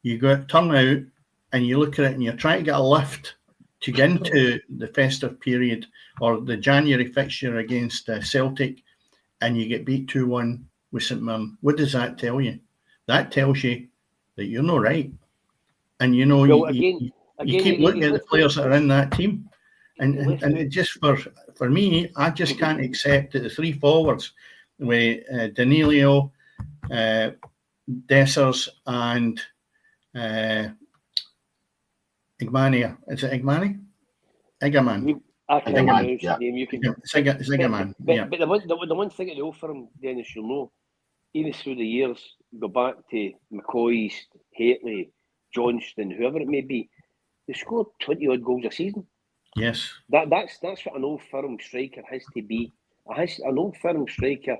you turn out and you look at it and you're trying to get a lift to get into the festive period or the January fixture against Celtic, and you get beat 2-1 with St Mirren. What does that tell you? That tells you that you're not right. And you keep looking at the players that are in that team. And it just, for me, I just can't accept that the three forwards with Danilo, Dessers and Igmania. Is it Igmani? Igaman. I can't pronounce his name. You can. Zigaman. But the one thing at the offer him, Dennis, you'll know, even through the years, go back to McCoist, Haitley, Johnston, whoever it may be, they scored 20 odd goals a season. Yes. That's what an old firm striker has to be. An old firm striker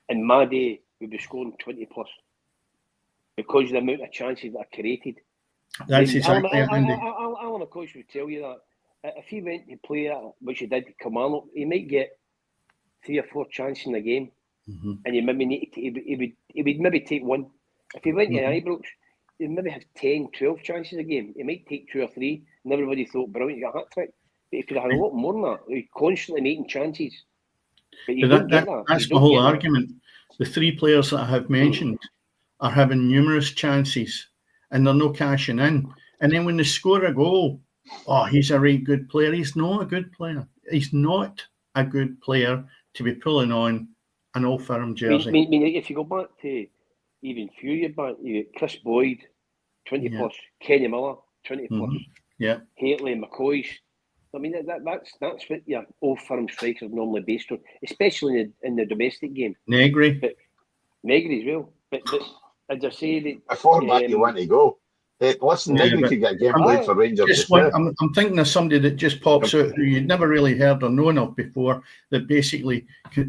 in my day we'd be scoring 20 plus because of the amount of chances that are created. That's exactly it, Andy. Alan McCoy would tell you that if he went to play at, which he did, Kilmarnock, he might get 3 or 4 chances in a game, and you maybe need to, he would maybe take one. If he went to Ibrox, he'd maybe have 10, 12 chances a game. He might take 2 or 3, and everybody thought, brilliant, you got a hat trick. But he could have had a lot more than that. He's constantly making chances. But you don't get that. That's the whole argument. The 3 players that I have mentioned are having numerous chances, and they're no cashing in. And then when they score a goal, oh, he's a right good player. He's not a good player. He's not a good player to be pulling on an Old Firm jersey. I mean, if you go back to even a few years back, you get Chris Boyd, 20 plus, Kenny Miller, 20 plus, Haitley, McCoy's. I mean, that's what your Old Firm strikers are normally based on, especially in the domestic game. Negri as well. But as I say, before that, you want to go. Listen, Negri could get a game played for Rangers. I'm thinking of somebody that just pops out who you'd never really heard or known of before, that basically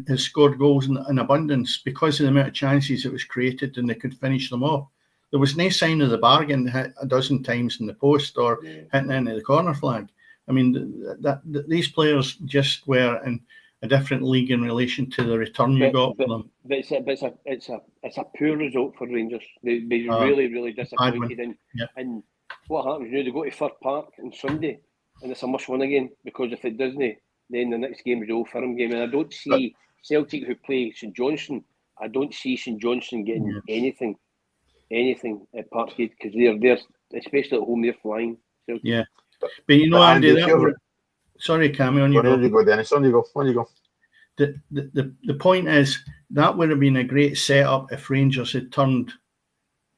has scored goals in abundance because of the amount of chances that was created and they could finish them off. There was no sign of the bargain hit a dozen times in the post or hitting into the corner flag. I mean, these players just were in a different league in relation to the return you got from them. But it's a poor result for Rangers. They'd be really disappointed. And what happens now? They go to Fir Park on Sunday, and it's a must-win again, because if it doesn't, then the next game is the Old Firm game. And I don't see Celtic, who play St Johnstone, I don't see St Johnstone getting anything at Parkhead, because they're especially at home, they're flying. Celtic. Yeah. But you know, Andy, sorry, Cammy, on you go. You go, Dennis. On you go. The point is, that would have been a great setup if Rangers had turned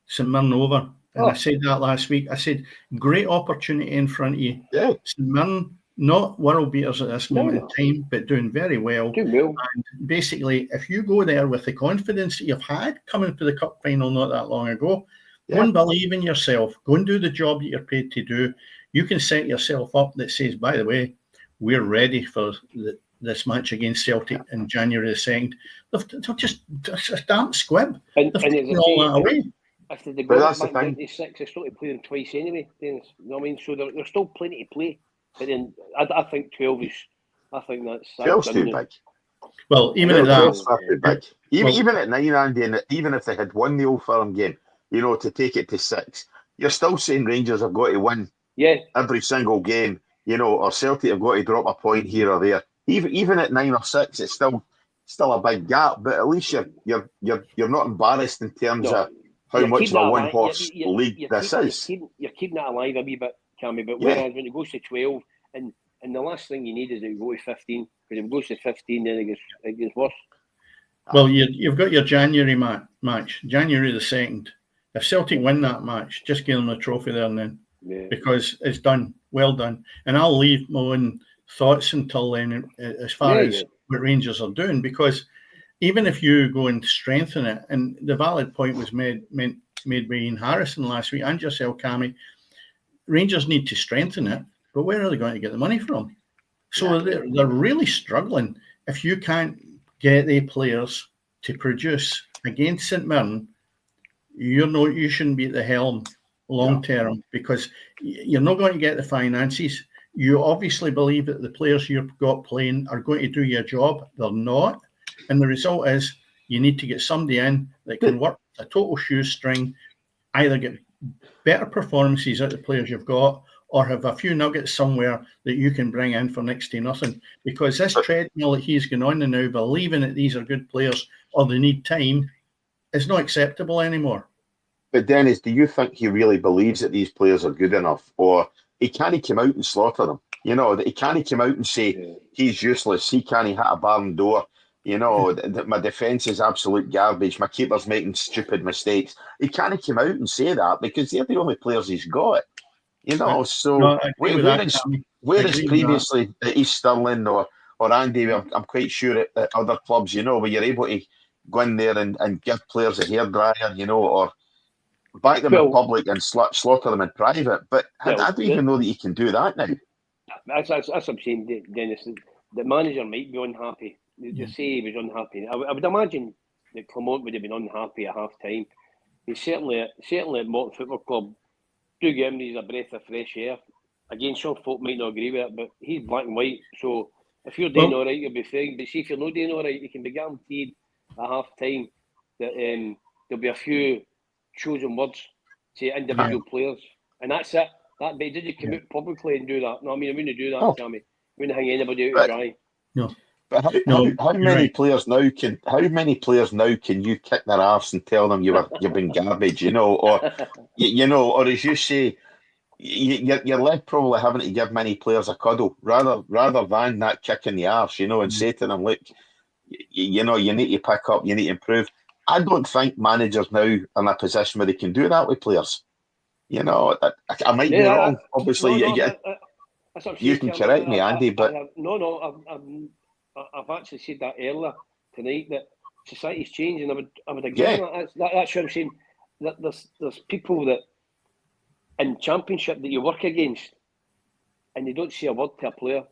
St Mirren over. And I said that last week. I said, great opportunity in front of you. Yeah. St Mirren, not world beaters at this moment in time, but doing very well. And basically, if you go there with the confidence that you've had coming to the cup final not that long ago, go and believe in yourself. Go and do the job that you're paid to do. You can set yourself up that says, by the way, we're ready for this match against Celtic in January the 2nd. They're just a damn squib. And they're all that away. If they go back down to 6, they're still to play them twice anyway. Dennis. You know what I mean? So there's still plenty to play. But then I think 12 is. I think that's 12's too big. Well, even at that, even at 9, Andy, and even if they had won the Old Firm game, to take it to 6, you're still saying Rangers have got to win every single game, or Celtic have got to drop a point here or there. Even at 9 or 6, it's still a big gap. But at least you're not embarrassed in terms of how much of a one-horse league this is. You're keeping it alive a wee bit, Cammy. But whereas when it goes to 12, and the last thing you need is to go to 15, because if it goes to 15, then it gets worse. Well, you've got your January match, January the 2nd. If Celtic win that match, just give them a trophy there and then. Yeah. Because it's done, well done. And I'll leave my own thoughts until then as far as what Rangers are doing, because even if you go and strengthen it, and the valid point was made by Ian Harrison last week and yourself, Cammy, Rangers need to strengthen it, but where are they going to get the money from? So they're really struggling. If you can't get the players to produce against St Mirren, you shouldn't be at the helm long term, because you're not going to get the finances. You obviously believe that the players you've got playing are going to do your job. They're not. And the result is you need to get somebody in that can work a total shoestring, either get better performances out of the players you've got, or have a few nuggets somewhere that you can bring in for next to nothing. Because this treadmill that he's going on now, believing that these are good players or they need time, is not acceptable anymore. But Dennis, do you think he really believes that these players are good enough, or he can't come out and slaughter them? He can't come out and say he's useless, he can't hit a barn door, that my defence is absolute garbage, my keeper's making stupid mistakes. He can't come out and say that, because they're the only players he's got. So whereas previously at East Stirling or Andy, I'm quite sure at other clubs, where you're able to go in there and give players a hairdryer, or back them in public and slaughter them in private. But I don't even know that you can do that now. That's what I'm saying, Dennis. The manager might be unhappy. Just say he was unhappy. I would imagine that Clement would have been unhappy at half time. He's certainly at Morton Football Club. Doug Emery's a breath of fresh air. Again, some folk might not agree with it, but he's black and white. So if you're doing all right, you'll be fine. But see, if you're not doing all right, you can be guaranteed at half time that there'll be a few chosen words to individual players, and that's it. That bit, did you come out publicly and do that? No, I mean, I wouldn't do that, Sammy. I wouldn't hang anybody out to dry. No. But how many players now can you kick their arse and tell them you've been garbage, or or as you say, you're left probably having to give many players a cuddle rather than that kick in the arse, and say to them, look, you need to pick up, you need to improve. I don't think managers now are in a position where they can do that with players. I might be wrong. Obviously, you can correct me, Andy, but I've actually said that earlier tonight, that society's changing. I would agree with that. That's what I'm saying. That there's people that in Championship that you work against, and they don't say a word to a player,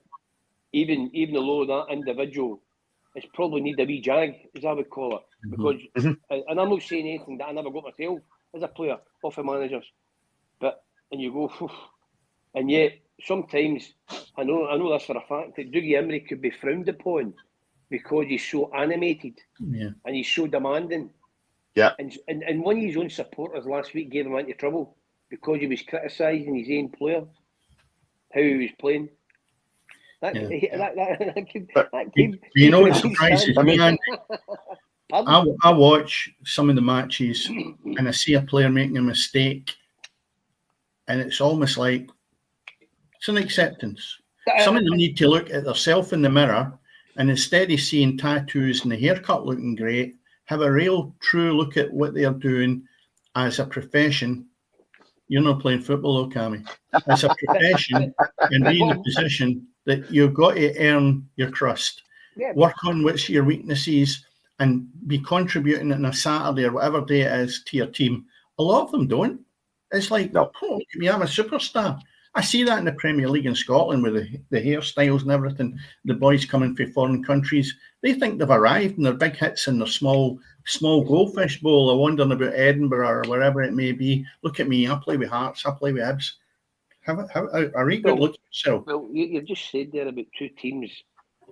even though that individual is probably need a wee jag, as I would call it, because and I'm not saying anything that I never got myself as a player off of managers, and you go, and yet sometimes I know this for a fact that Dougie Emery could be frowned upon because he's so animated and he's so demanding. Yeah. And one of his own supporters last week gave him into trouble because he was criticising his own player, how he was playing. What surprises me, Andy? I watch some of the matches and I see a player making a mistake, and it's almost like it's an acceptance. Some of them need to look at themselves in the mirror, and instead of seeing tattoos and the haircut looking great, have a real true look at what they're doing as a profession. You're not playing football, though, Cammy. As a profession, and be in the position that you've got to earn your crust. Yeah. Work on what's your weaknesses and be contributing on a Saturday or whatever day it is to your team. A lot of them don't. It's like, look at me, I'm a superstar. I see that in the Premier League in Scotland with the hairstyles and everything. The boys coming from foreign countries, they think they've arrived and their big hits in their small goldfish bowl. They're wondering about Edinburgh or wherever it may be. Look at me, I play with Hearts, I play with Hibs. A really good look at yourself. Well, you just said there about two teams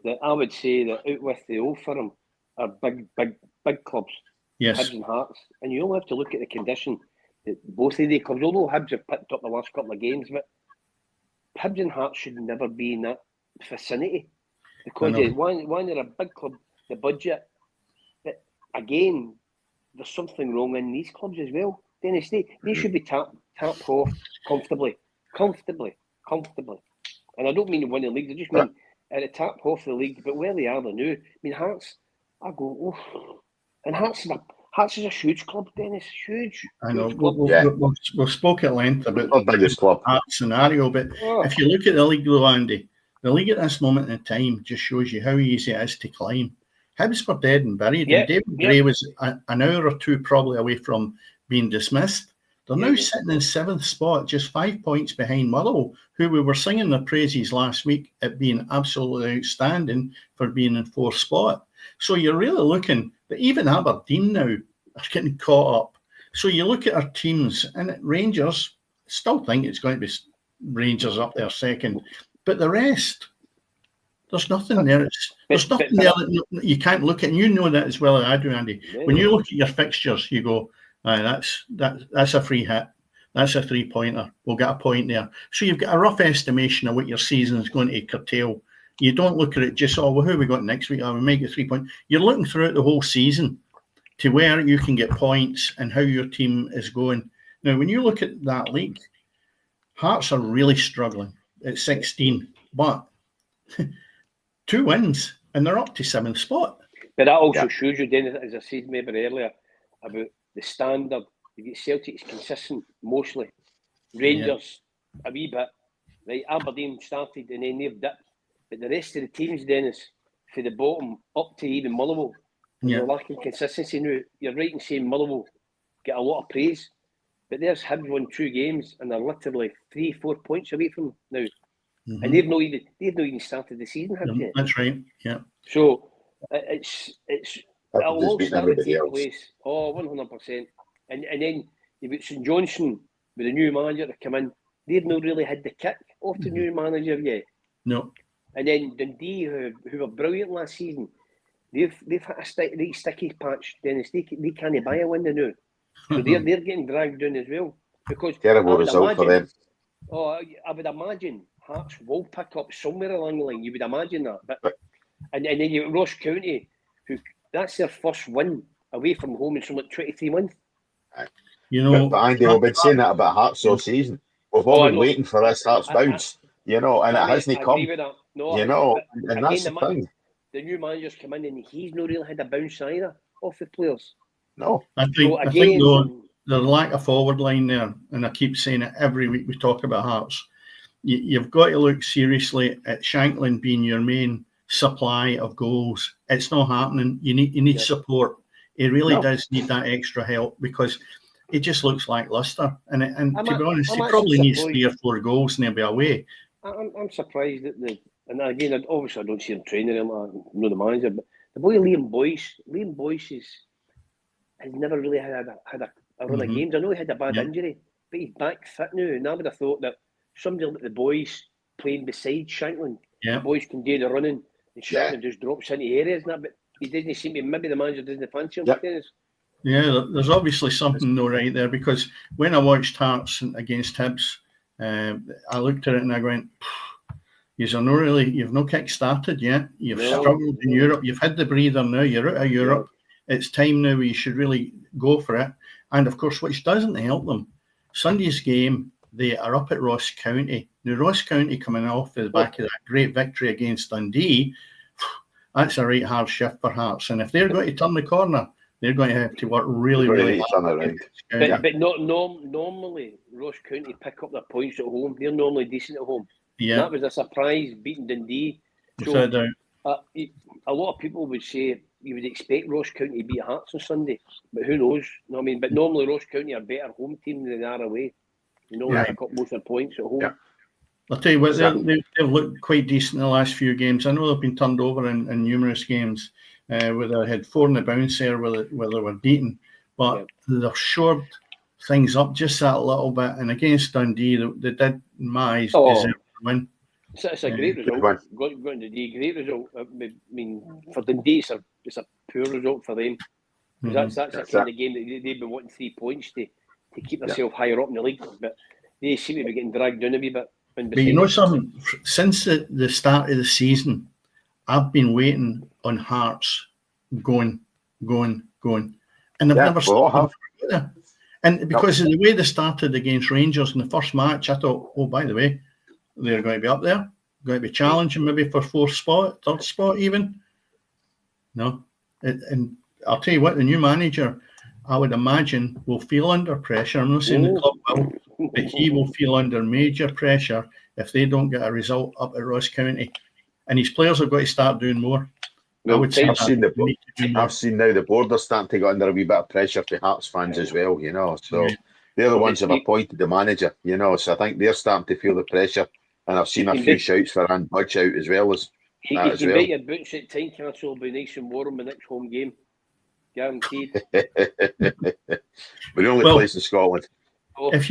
that I would say that out with the old firm are big clubs. Yes. Hibs and Hearts. And you only have to look at the condition that both of the clubs, although Hibs have picked up the last couple of games, but Hibs and Hearts should never be in that vicinity. Because one, they're a big club, the budget. But again, there's something wrong in these clubs as well. Dennis, they should be tapped off comfortably. And I don't mean to win the league, I just mean at the tap off the league, but where they are now. I mean, Hearts, I go, and Hearts is a huge club, Dennis. Huge. I know. We've spoke at length about the biggest club Hearts scenario, but if you look at the league, though, Andy, the league at this moment in time just shows you how easy it is to climb. Hibs were dead and buried, and David Gray was an hour or two probably away from being dismissed. They're now sitting in 7th spot, just 5 points behind Motherwell, who we were singing their praises last week at being absolutely outstanding for being in 4th spot. So you're really looking that even Aberdeen now are getting caught up. So you look at our teams, and Rangers, still think it's going to be Rangers up there second. But the rest, there's nothing there. There's nothing there that you can't look at. And you know that as well as I do, Andy. When you look at your fixtures, you go, that's a free hit. That's a 3-pointer. We'll get a point there. So you've got a rough estimation of what your season is going to curtail. You don't look at it just, who have we got next week? We make it 3 points. You're looking throughout the whole season to where you can get points and how your team is going. Now, when you look at that league, Hearts are really struggling at 16, but 2 wins and they're up to 7th spot. But that also shows you, Dennis, as I said maybe earlier, about the standard. You get Celtic's consistent mostly. Rangers a wee bit. Right, Aberdeen started and then they've dipped. But the rest of the teams, Dennis, for the bottom up to even Motherwell, they're lacking consistency now. You're right in saying Motherwell get a lot of praise, but there's Hibs won 2 games and they're literally 3-4 points away from now, and they've not even started the season. Have they? That's right. Yeah. So it's it'll all beating start to everybody take else. place. Oh, 100%. And then you've got St Johnstone with a new manager to come in. They've not really had the kick off the new manager yet. No. And then Dundee, who were brilliant last season, they've hit a sticky patch, Dennis. They can't buy a win now. So they're getting dragged down as well. Because Terrible result for them. Oh, I would imagine Hearts will pick up somewhere along the line. You would imagine that. But and then you've got Ross County, who that's their first win away from home in something like 23 months. You know, but Andy, we've been saying that about Hearts all season. We've all been waiting for this Hearts bounce, and it hasn't come. No, and that's the thing. The new manager's come in and he's not really had a bounce either off the players. No. I think though, the lack of forward line there, and I keep saying it every week we talk about Hearts, you've got to look seriously at Shanklin being your main supply of goals. It's not happening. You need support. He really does need that extra help because it just looks lacklustre. And to be honest, he probably needs 3 or 4 goals and he'll be away. I'm surprised that and again, obviously I don't see him training him, I know the manager, but the boy Liam Boyce has never really had a run of games. I know he had a bad injury, but he's back fit now. And I would have thought that somebody like the boys playing beside Shanklin, the boys can do the running, and Shanklin just drops into areas and that, but he doesn't seem to, maybe the manager doesn't fancy him. Yeah, there's obviously something no right there because when I watched Hearts against Hibs, I looked at it and I went, you've no kick started yet. You've struggled in Europe. You've had the breather now. You're out of Europe. It's time now where you should really go for it. And of course, which doesn't help them, Sunday's game, they are up at Ross County. Now, Ross County coming off the back of that great victory against Dundee, that's a right hard shift for Hearts. And if they're going to turn the corner, they're going to have to work really hard. But not normally, Ross County pick up their points at home. They're normally decent at home. Yeah. That was a surprise, beating Dundee. So, a lot of people would say you would expect Ross County to beat Hearts on Sunday, but who knows? You know what I mean? But normally Ross County are a better home team than they are away. They pick up most of their points at home. Yeah. I'll tell you what, they've looked quite decent in the last few games. I know they've been turned over in numerous games where they had 4 in the bounce there where they were beaten, but they've shored things up just that little bit. And against Dundee, they did, in my eyes, deserve to win. It's a great result. Going to Dundee, great result. I mean, for Dundee, it's a poor result for them. Because that's a kind of game that they've been wanting 3 points to keep themselves higher up in the league. But they seem to be getting dragged down a wee bit. But you know something? Since the start of the season, I've been waiting on Hearts going. And they've never stopped. And because of the way they started against Rangers in the first match, I thought, oh, by the way, they're going to be up there, going to be challenging maybe for 4th spot, 3rd spot even. No. And I'll tell you what, the new manager, I would imagine, will feel under pressure. I'm not saying the club will, but he will feel under major pressure if they don't get a result up at Ross County. And his players have got to start doing more. Well, I would say I've seen now the board are starting to get under a wee bit of pressure for Hearts fans as well, So they're the ones who have appointed the manager, So I think they're starting to feel the pressure. And I've seen a few shouts for Andy Budge out as well as he can bet your boots at Tynecastle will be nice and warm the next home game. Guaranteed. We're the only place in Scotland. If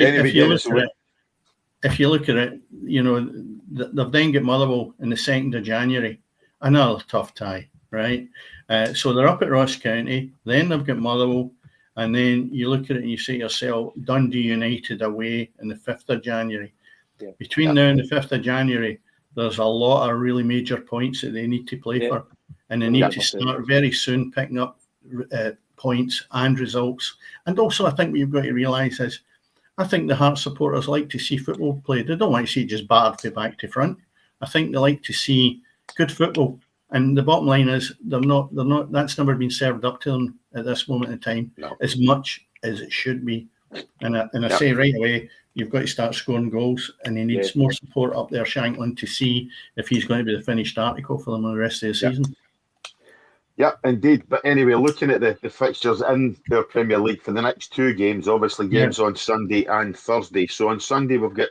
you look at it, they've then got Motherwell on the 2nd of January. Another tough tie, right? So they're up at Ross County, then they've got Motherwell, and then you look at it and you say to yourself, Dundee United away on the 5th of January. Yeah. Between now and the 5th of January, there's a lot of really major points that they need to play for, and they need to start very soon picking up points and results. And also, I think what you've got to realise is, I think the Hearts supporters like to see football played. They don't like to see it just battered from back to front. I think they like to see good football. And the bottom line is, they're not. That's never been served up to them at this moment in time as much as it should be. And I say right away, you've got to start scoring goals, and he needs more support up there, Shanklin, to see if he's going to be the finished article for them on the rest of the season. Yeah, indeed. But anyway, looking at the fixtures in their Premier League for the next 2 games, obviously games on Sunday and Thursday. So on Sunday, we've got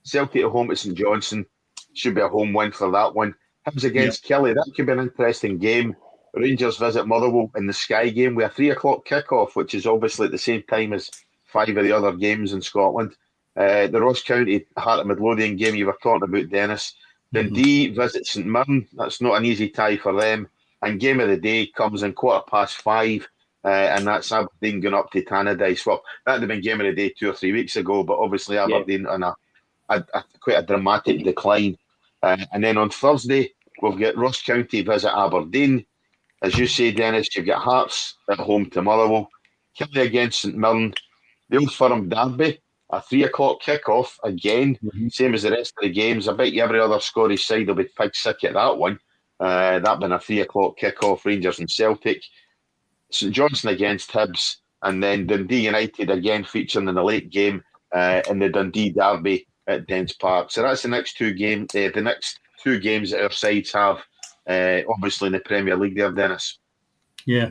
Celtic at home at St Johnstone. Should be a home win for that one. Hibs against Kelly. That could be an interesting game. Rangers visit Motherwell in the Sky game with a 3 o'clock kickoff, which is obviously at the same time as 5 of the other games in Scotland. The Ross County Heart of Midlothian game you were talking about, Dennis. Dundee visit St Mirren. That's not an easy tie for them. And game of the day comes in 5:15, and that's Aberdeen going up to Tannadice. Well, that would have been game of the day 2 or 3 weeks ago, but obviously Aberdeen on a quite a dramatic decline. And then on Thursday, we've got Ross County visit Aberdeen. As you say, Dennis, you've got Hearts at home to Motherwell, Killie against St Mirren, the Old Firm derby, a 3 o'clock kickoff again, same as the rest of the games. I bet you every other Scottish side will be pig sick at that one. That been a 3 o'clock kickoff, Rangers and Celtic. St Johnstone against Hibs, and then Dundee United again featuring in the late game in the Dundee derby at Dens Park. So that's the next two games that our sides have. Obviously in the Premier League there, Dennis. Yeah.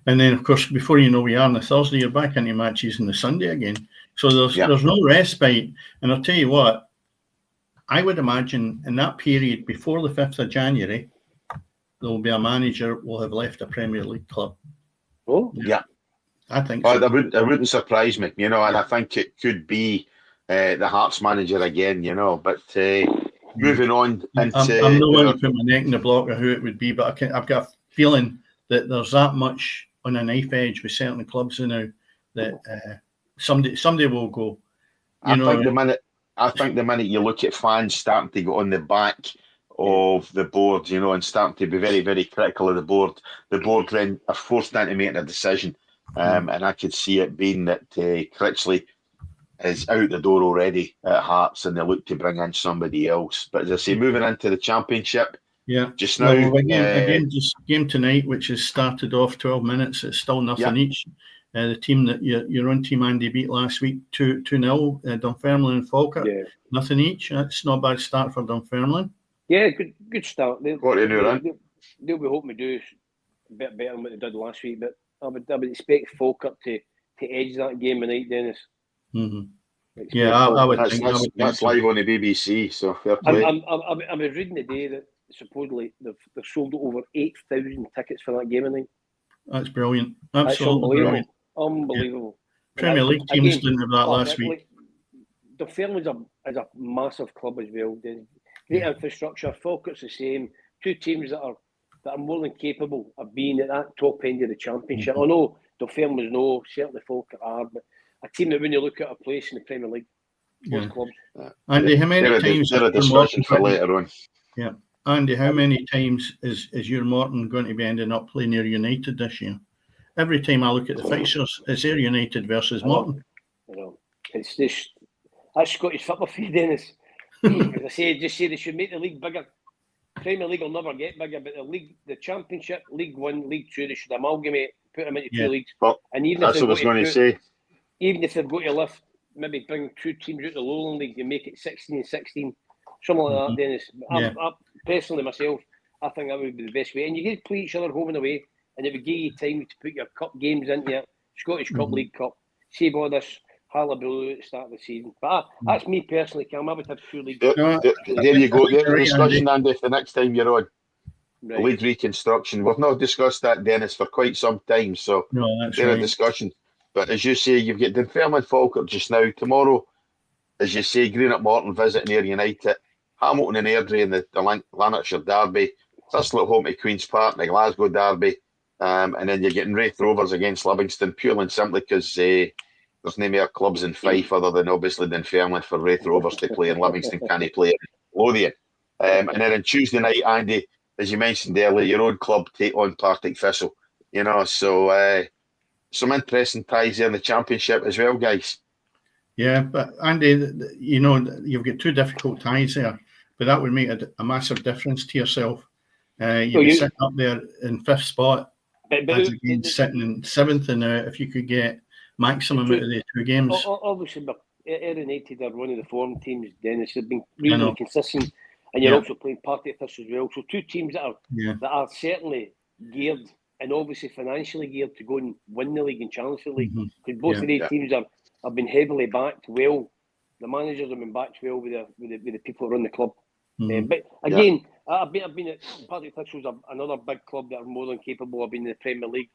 And then, of course, before you know we are on the Thursday, you're back into matches on the Sunday again. So there's no respite. And I'll tell you what, I would imagine in that period before the 5th of January, there will be a manager will have left a Premier League club. Oh? Yeah. I think so. It wouldn't surprise me, and I think it could be the Hearts manager again, but moving on into... I'm not going to put my neck in the block of who it would be, but I've got a feeling that there's that much on a knife edge with certain clubs now that somebody will go. I think the minute you look at fans starting to go on the back of the board, and starting to be very, very critical of the board then are forced into making a decision. And I could see it being that Critchley is out the door already at Hearts, and they look to bring in somebody else. But as I say, moving into the Championship, just now, again, just game tonight, which has started off 12 minutes. It's still nothing each. The team that your own team, Andy, beat last week 2-0, Dunfermline and Falkirk. Nothing each. That's not a bad start for Dunfermline. Yeah, good start. They'll be hoping to do a bit better than what they did last week, but I would expect Falkirk to edge that game tonight, Dennis. Yeah, I would think that's live on the BBC. So fair play. I was reading today that supposedly they've sold over 8,000 tickets for that game tonight. That's brilliant. Absolutely brilliant. Unbelievable. Yeah. Premier League teams didn't have that last week. Dunfermline is a massive club as well. Great infrastructure. Falkirk's the same. Two teams that are more than capable of being at that top end of the Championship. I know Dunfermline no, certainly Falkirk are, but a team that when you look at a place in the Premier League, both clubs. Andy, how many times a discussion for later on? Yeah. Andy, how many times is your Morton going to be ending up playing near United this year? Every time I look at the fixtures, it's Ayr United versus Morton. I know. It's just that's Scottish football for you, Dennis. As I say, they should make the league bigger. Premier League will never get bigger, but the Championship, League One, League Two, they should amalgamate, put them into two leagues. Well, and even that's what I was going to say. Even if they've got to lift, maybe bring two teams out the Lowland League and make it 16 and 16, something like that, Dennis. I personally, myself, I think that would be the best way. And you get to play each other home and away, and it would give you time to put your cup games into it. Scottish Cup, League Cup. Save all this hullabaloo at the start of the season. But that's me personally, Cam. I would have two leagues. There you go. There's the discussion, Andy, for the next time you're on. Right. League reconstruction. We've not discussed that, Dennis, for quite some time. So there's a discussion. But as you say, you've got Dunfermline Falkirk just now. Tomorrow, as you say, Greenock Morton visiting Ayr United. Hamilton and Airdrie in the Lanarkshire derby. Thistle at home to Queen's Park in the Glasgow derby. And then you're getting Wraith Rovers against Livingston, purely and simply because there's no more clubs in Fife other than obviously Dunfermline for Wraith Rovers to play, and Livingston can't play in Lothian. And then on Tuesday night, Andy, as you mentioned earlier, your own club take on Partick Thistle. So some interesting ties there in the Championship as well, guys. Yeah, but Andy, you've got two difficult ties there, but that would make a massive difference to yourself. You'd be sitting up there in 5th spot, as against sitting in 7th, and if you could get maximum out of the two games. Obviously, Ayr United are one of the form teams, Dennis. They've been really consistent, and you're also playing Partick Thistle as well. So two teams that are certainly geared and obviously financially geared to go and win the league and challenge the league. Because both of these teams have been heavily backed well. The managers have been backed well with the people that run the club. But again, I've been at Partick Thistle, another big club that are more than capable of being in the Premier League.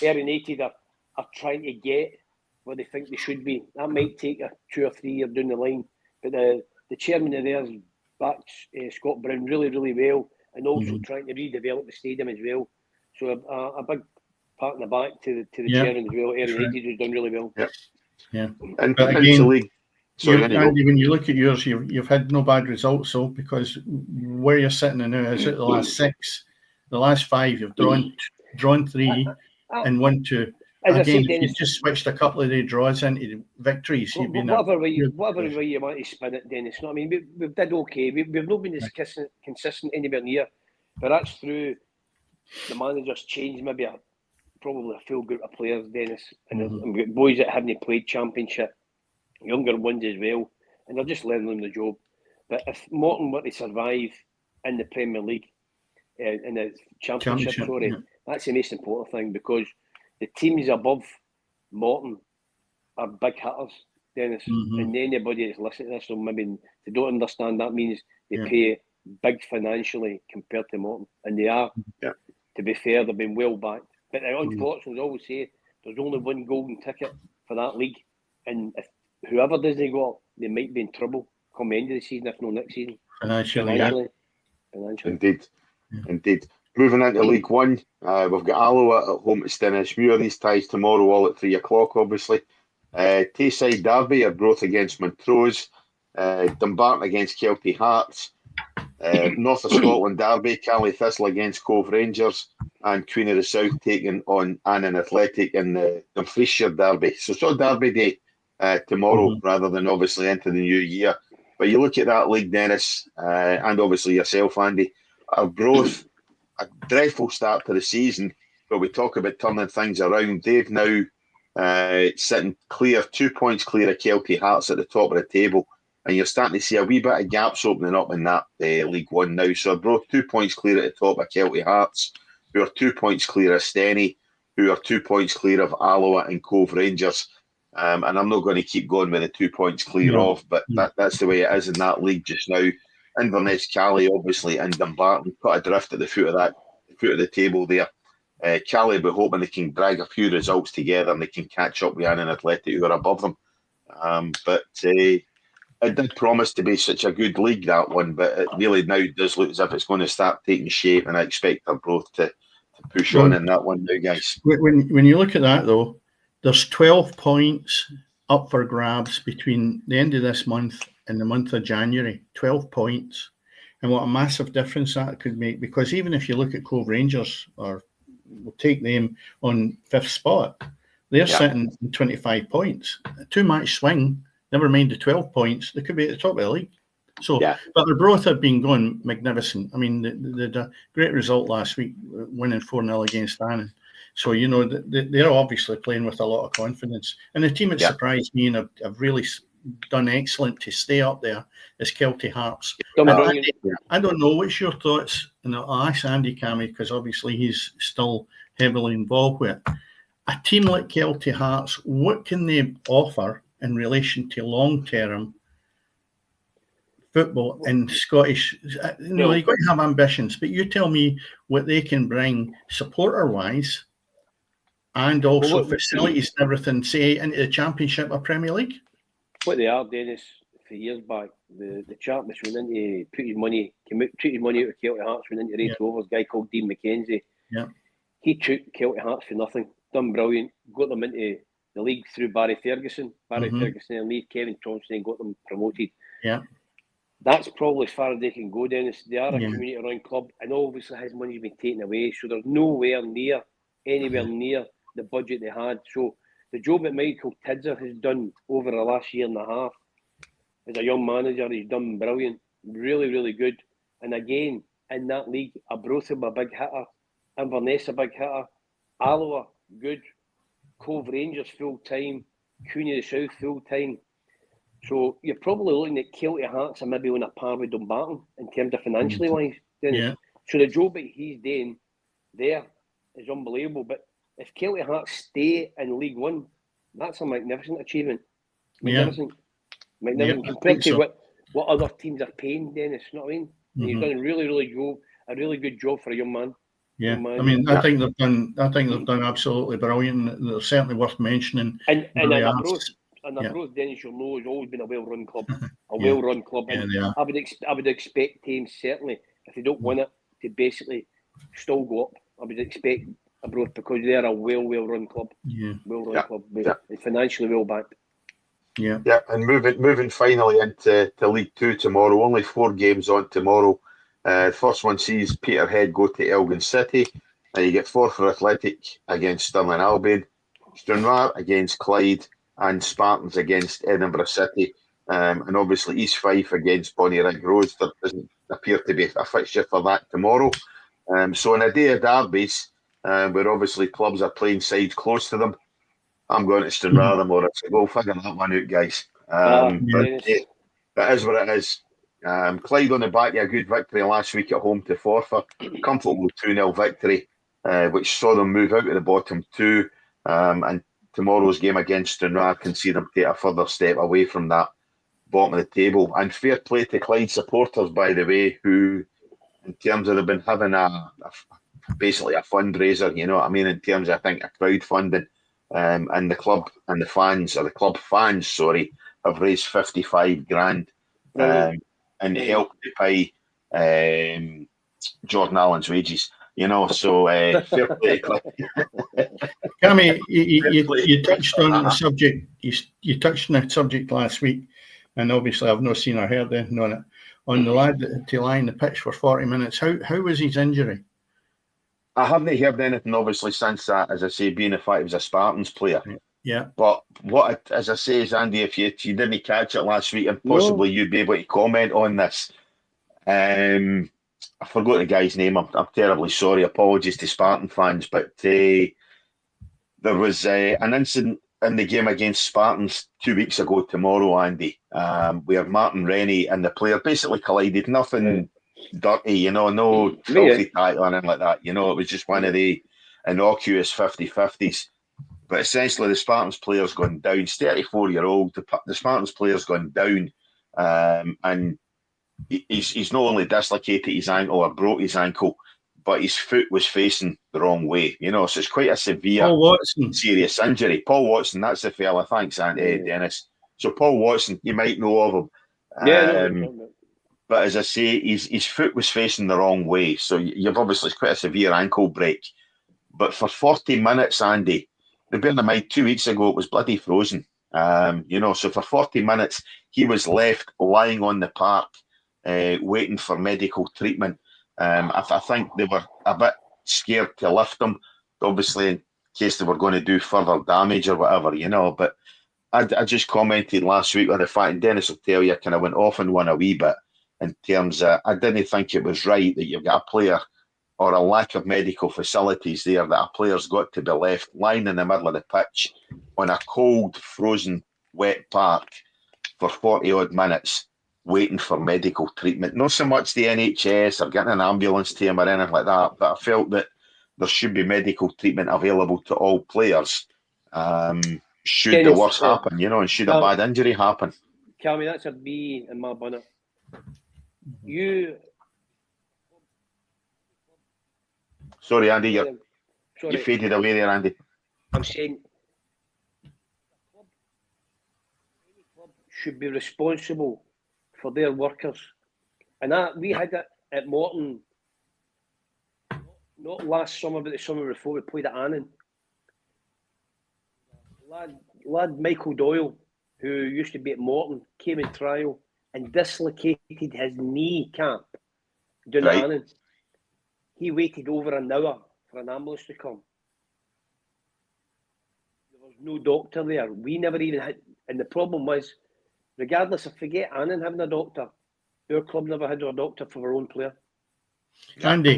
Ayr United are trying to get where they think they should be. That might take 2 or 3 years down the line, but the chairman of theirs backs Scott Brown really, really well, and also trying to redevelop the stadium as well. So a big part in the back to the chairman as well. Ayr United has done really well. Yeah. And but again, league. Andy, when you look at yours, you've had no bad results, though, because where you're sitting now is at the last 6, the last 5, you've drawn 3 and won 2. As again, I said, Dennis, you just switched a couple of the draws into victories. You've been whatever way you want to spin it, Dennis. You know what I mean? We've did okay. We've not been as consistent anywhere near, but that's through the manager's change, maybe probably a full group of players, Dennis, and we've got boys that haven't played championship, younger ones as well, and they're just learning on the job. But if Morton were to survive in the Premier League, in the championship, that's the most important thing, because the teams above Morton are big hitters, Dennis, and anybody that's listening to this, so maybe they don't understand, that means they pay big financially compared to Morton, and they are. To be fair, they've been well backed. But unfortunately, I always say there's only one golden ticket for that league, and if whoever does they go up, they might be in trouble come the end of the season, if not next season. Financially. Indeed. Moving into League One, we've got Alloa at home to Stinishmuir. These ties tomorrow, all at 3 o'clock, obviously. Tayside Derby, Arbroath against Montrose. Dumbarton against Kelty Hearts. North of Scotland Derby, Caley Thistle against Cove Rangers, and Queen of the South taking on Annan Athletic in the Dumfriesshire Derby. So it's all Derby day tomorrow, rather than obviously into the new year. But you look at that league, Dennis, and obviously yourself, Andy. Arbroath, a dreadful start to the season, but we talk about turning things around. They've now sitting clear, 2 points clear of Kelty Hearts at the top of the table. And you're starting to see a wee bit of gaps opening up in that League One now. So Arbroath 2 points clear at the top of Kelty Hearts, who are 2 points clear of Steny, who are 2 points clear of Alloa and Cove Rangers. And I'm not going to keep going with the 2 points clear off, but that's the way it is in that league just now. Inverness, Caley, obviously, and Dumbarton cut adrift at the foot of the table there. Caley will be hoping they can drag a few results together and they can catch up with Annan Athletic, who are above them. But it did promise to be such a good league, that one, but it really now does look as if it's going to start taking shape, and I expect Arbroath to push on in that one now, guys. When you look at that, though, there's 12 points up for grabs between the end of this month and the month of January. 12 points. And what a massive difference that could make, because even if you look at Cove Rangers, or we'll take them on 5th spot, they're sitting in 25 points. A 2-match swing, never mind the 12 points, they could be at the top of the league. So, but Arbroath have been going magnificent. I mean, they had a great result last week, winning 4-0 against Annan. So, you know, they're obviously playing with a lot of confidence. And the team that surprised me and have really done excellent to stay up there is Kelty Hearts. I don't know, what's your thoughts? And I'll ask Andy Cammy, because obviously he's still heavily involved with it. A team like Kelty Hearts, what can they offer in relation to long-term football in Scottish? You know, you've got to have ambitions, but you tell me what they can bring supporter-wise and also facilities and everything, say, into the Championship or Premier League. What they are, Dennis, for years back, the chap that's went into took his money out of Kelty Hearts, went into Raith Rovers, a guy called Dean McKenzie. Yeah. He took Kelty Hearts for nothing, done brilliant, got them into the league through Barry Ferguson and Lee Kevin Thompson, and got them promoted. Yeah. That's probably as far as they can go, Dennis. They are a community-run club, and obviously his money's been taken away, so there's anywhere near the budget they had. So the job that Michael Tidser has done over the last year and a half as a young manager, he's done brilliant, really, really good. And again, in that league, Arbroath a big hitter, Inverness a big hitter, Alloa good, Cove Rangers full-time, Queen of the South full-time. So you're probably looking at Kelty Hearts and maybe on a par with Dumbarton in terms of financially wise. So the job that he's doing there is unbelievable. But if Kelty Hearts stay in League One, that's a magnificent achievement. Magnificent compared to what other teams are paying, Dennis. You know what I mean? He's done a really good job for a young man. Yeah, I mean, I think they've done absolutely brilliant. They're certainly worth mentioning. And approach, Dennis, you'll know, has always been a well-run club. Well-run club. And I would expect teams, certainly, if they don't win it, to basically still go up. I would expect Abroad, because they're a well-run club. Yeah. Well-run club. It's financially well-backed. Yeah. Yeah, and moving finally into League Two tomorrow. Only 4 games on tomorrow. First one sees Peterhead go to Elgin City. You get Forfar Athletic against Stirling Albion, Stranraer against Clyde, and Spartans against Edinburgh City. And obviously East Fife against Bonnyrigg Rose. There doesn't appear to be a fixture for that tomorrow. So in a day of derbies, where obviously clubs are playing sides close to them, I'm going to Stranraer tomorrow. So go figure that one out, guys. But it is what it is. Clyde on the back of a good victory last week at home to Forfar. Comfortable 2-0 victory, which saw them move out of the bottom 2. And tomorrow's game against Stranraer can see them take a further step away from that bottom of the table. And fair play to Clyde supporters, by the way, who, in terms of, they've been having basically a fundraiser, you know what I mean, in terms of, I think, a crowdfunding. And the club and the fans, or the club fans, sorry, have raised 55 grand and helped to pay Jordan Allen's wages. You know, so fair play to Clyde. Cammy, you touched on the subject. You touched on the subject last week, and obviously I've not seen or heard anything on it. On the lad to lie in the pitch for 40 minutes. How was his injury? I haven't heard anything, obviously, since that, as I say, being the fact he was a Spartans player. Yeah. But as I say, is Andy, if you didn't catch it last week, and possibly you'd be able to comment on this. I forgot the guy's name. I'm terribly sorry. Apologies to Spartan fans, but there was an incident in the game against Spartans 2 weeks ago tomorrow, Andy, where Martin Rennie and the player basically collided. Nothing dirty, you know, no filthy title or anything like that. You know, it was just one of the innocuous 50-50s. But essentially, the Spartans player's gone down. He's 34-year-old. The Spartans player's gone down, and he's not only dislocated his ankle or broke his ankle, but his foot was facing the wrong way. You know, so it's quite a severe, serious injury. Paul Watson, that's the fella. Thanks, Dennis. So Paul Watson, you might know of him. But as I say, his foot was facing the wrong way. So you've obviously it's quite a severe ankle break. But for 40 minutes, Andy, bear in mind, 2 weeks ago it was bloody frozen. You know, so for 40 minutes he was left lying on the park, waiting for medical treatment. I think they were a bit scared to lift him, obviously, in case they were going to do further damage or whatever, you know. But I just commented last week on the fact, and Dennis will tell you, I kind of went off on one a wee bit in terms of, I didn't think it was right that you've got a player or a lack of medical facilities there, that a player's got to be left lying in the middle of the pitch on a cold, frozen, wet park for 40-odd minutes waiting for medical treatment. Not so much the NHS or getting an ambulance to him or anything like that, but I felt that there should be medical treatment available to all players should the worst happen, you know, and should a bad injury happen. Cammy, that's a bee in my bonnet. Sorry, Andy, you faded away there, Andy. I'm saying any club should be responsible for their workers. And we had it at Morton, not last summer, but the summer before. We played at Annan. Lad Michael Doyle, who used to be at Morton, came in trial and dislocated his kneecap down at Annan. He waited over an hour for an ambulance to come. There was no doctor there. We never even had, and the problem was, regardless of, forget Annan having a doctor, our club never had a doctor for our own player. Andy.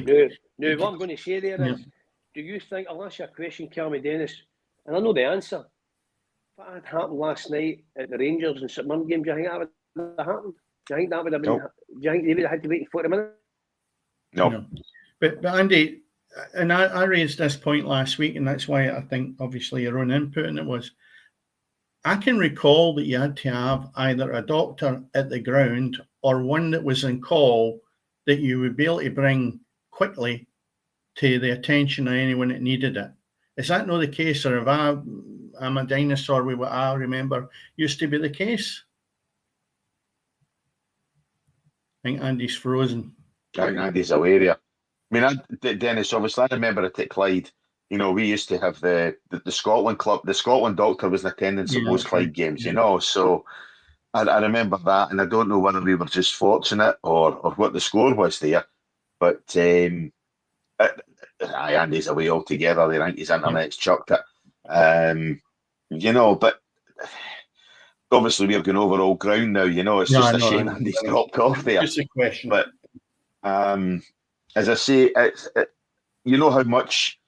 Now, what I'm going to say there is, do you think, I'll ask you a question, Cammy Dennis, and I know the answer. What had happened last night at the Rangers and St Mirren game, do you think that would have happened? Do you think that would have been, do you think they would have had to wait 40 minutes? No. But Andy, and I raised this point last week, and that's why I think obviously your own input in it was, I can recall that you had to have either a doctor at the ground or one that was in call that you would be able to bring quickly to the attention of anyone that needed it. Is that not the case, or if I'm a dinosaur with what I remember used to be the case? I think Andy's frozen. I think Andy's away there. I mean, Dennis, obviously, I remember it at Clyde. You know, we used to have the Scotland club. The Scotland doctor was in attendance at Yeah, most Clyde games, yeah. you know. So I remember that, and I don't know whether we were just fortunate or what the score was there. But Andy's away altogether. I think his internet's chucked it. You know, but obviously we're going over old ground now. You know, it's just a shame Andy's dropped off there. Just a question. But as I say, you know how much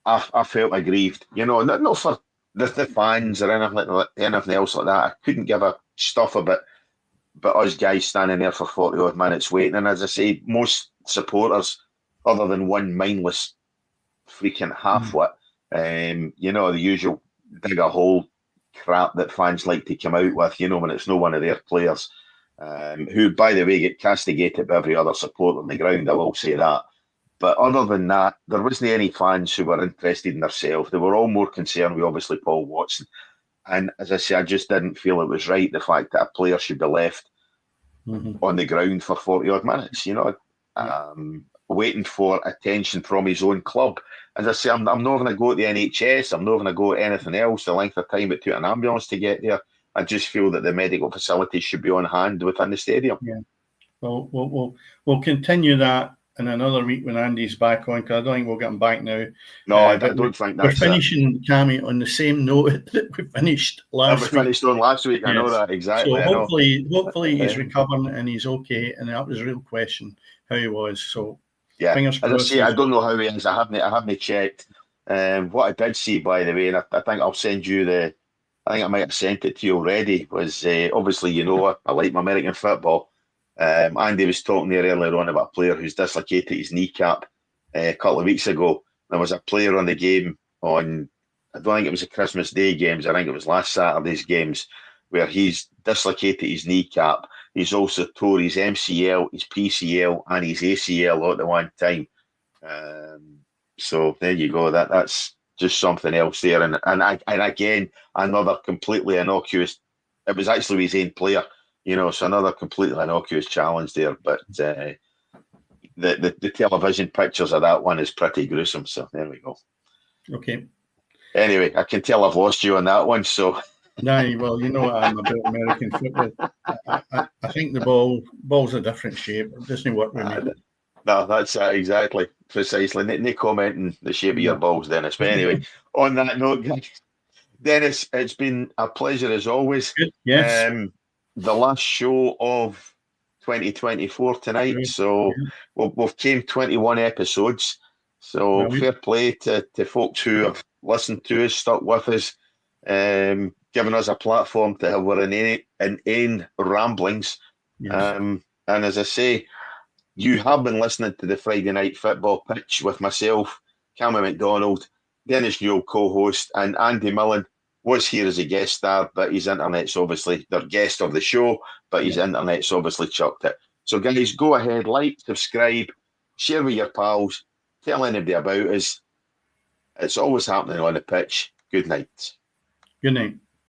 I felt aggrieved. You know, not for the fans or anything else like that. I couldn't give a stuff about us guys standing there for 40 odd minutes waiting. And as I say, most supporters, other than one mindless freaking halfwit, you know, the usual dig a hole crap that fans like to come out with, you know, when it's no one of their players, who, by the way, get castigated by every other supporter on the ground, I will say that. But other than that, there wasn't any fans who were interested in themselves. They were all more concerned with, obviously, Paul Watson. And as I say, I just didn't feel it was right, the fact that a player should be left on the ground for 40 odd minutes, you know, waiting for attention from his own club. As I say, I'm not going to go to the NHS. I'm not going to go to anything else. The length of time it took an ambulance to get there. I just feel that the medical facilities should be on hand within the stadium. Yeah. Well, we'll continue that in another week when Andy's back on, because I don't think we'll get him back now. No, I don't think that's we're finishing, Cammy, on the same note that we finished last week. We finished on last week. I know that exactly. So hopefully he's recovering and he's okay. And that was a real question how he was. So yeah, fingers crossed. As I say, I don't know how he is. I haven't checked. What I did see, by the way, and I think I'll send you I think I might have sent it to you already. Was obviously, you know, I like my American football. Andy was talking there earlier on about a player who's dislocated his kneecap a couple of weeks ago. There was a player on the game on, I don't think it was the Christmas Day games, I think it was last Saturday's games, where he's dislocated his kneecap. He's also tore his MCL, his PCL, and his ACL all at the one time. So there you go. That's just something else there. And again, another completely innocuous. It was actually his own player, you know. So another completely innocuous challenge there. But the television pictures of that one is pretty gruesome. So there we go. Okay. Anyway, I can tell I've lost you on that one. So. No, well, you know what I'm about American football. I think the ball's a different shape. It doesn't work with me. No, that's exactly, precisely. No commenting the shape of your balls, Dennis. But anyway, on that note, Dennis, it's been a pleasure as always. Good. Yes. The last show of 2024 tonight. Good. So we've came 21 episodes. So fair play to folks who have listened to us, stuck with us, giving us a platform to have our inane ramblings. Yes. And as I say, you have been listening to the Friday Night Football Pitch with myself, Cammy McDonald, Dennis Newell, co-host, and Andy Millen was here as a guest star, but his internet's obviously, their guest of the show, but his internet's obviously chucked it. So guys, go ahead, like, subscribe, share with your pals, tell anybody about us. It's always happening on the pitch. Good night. Good night.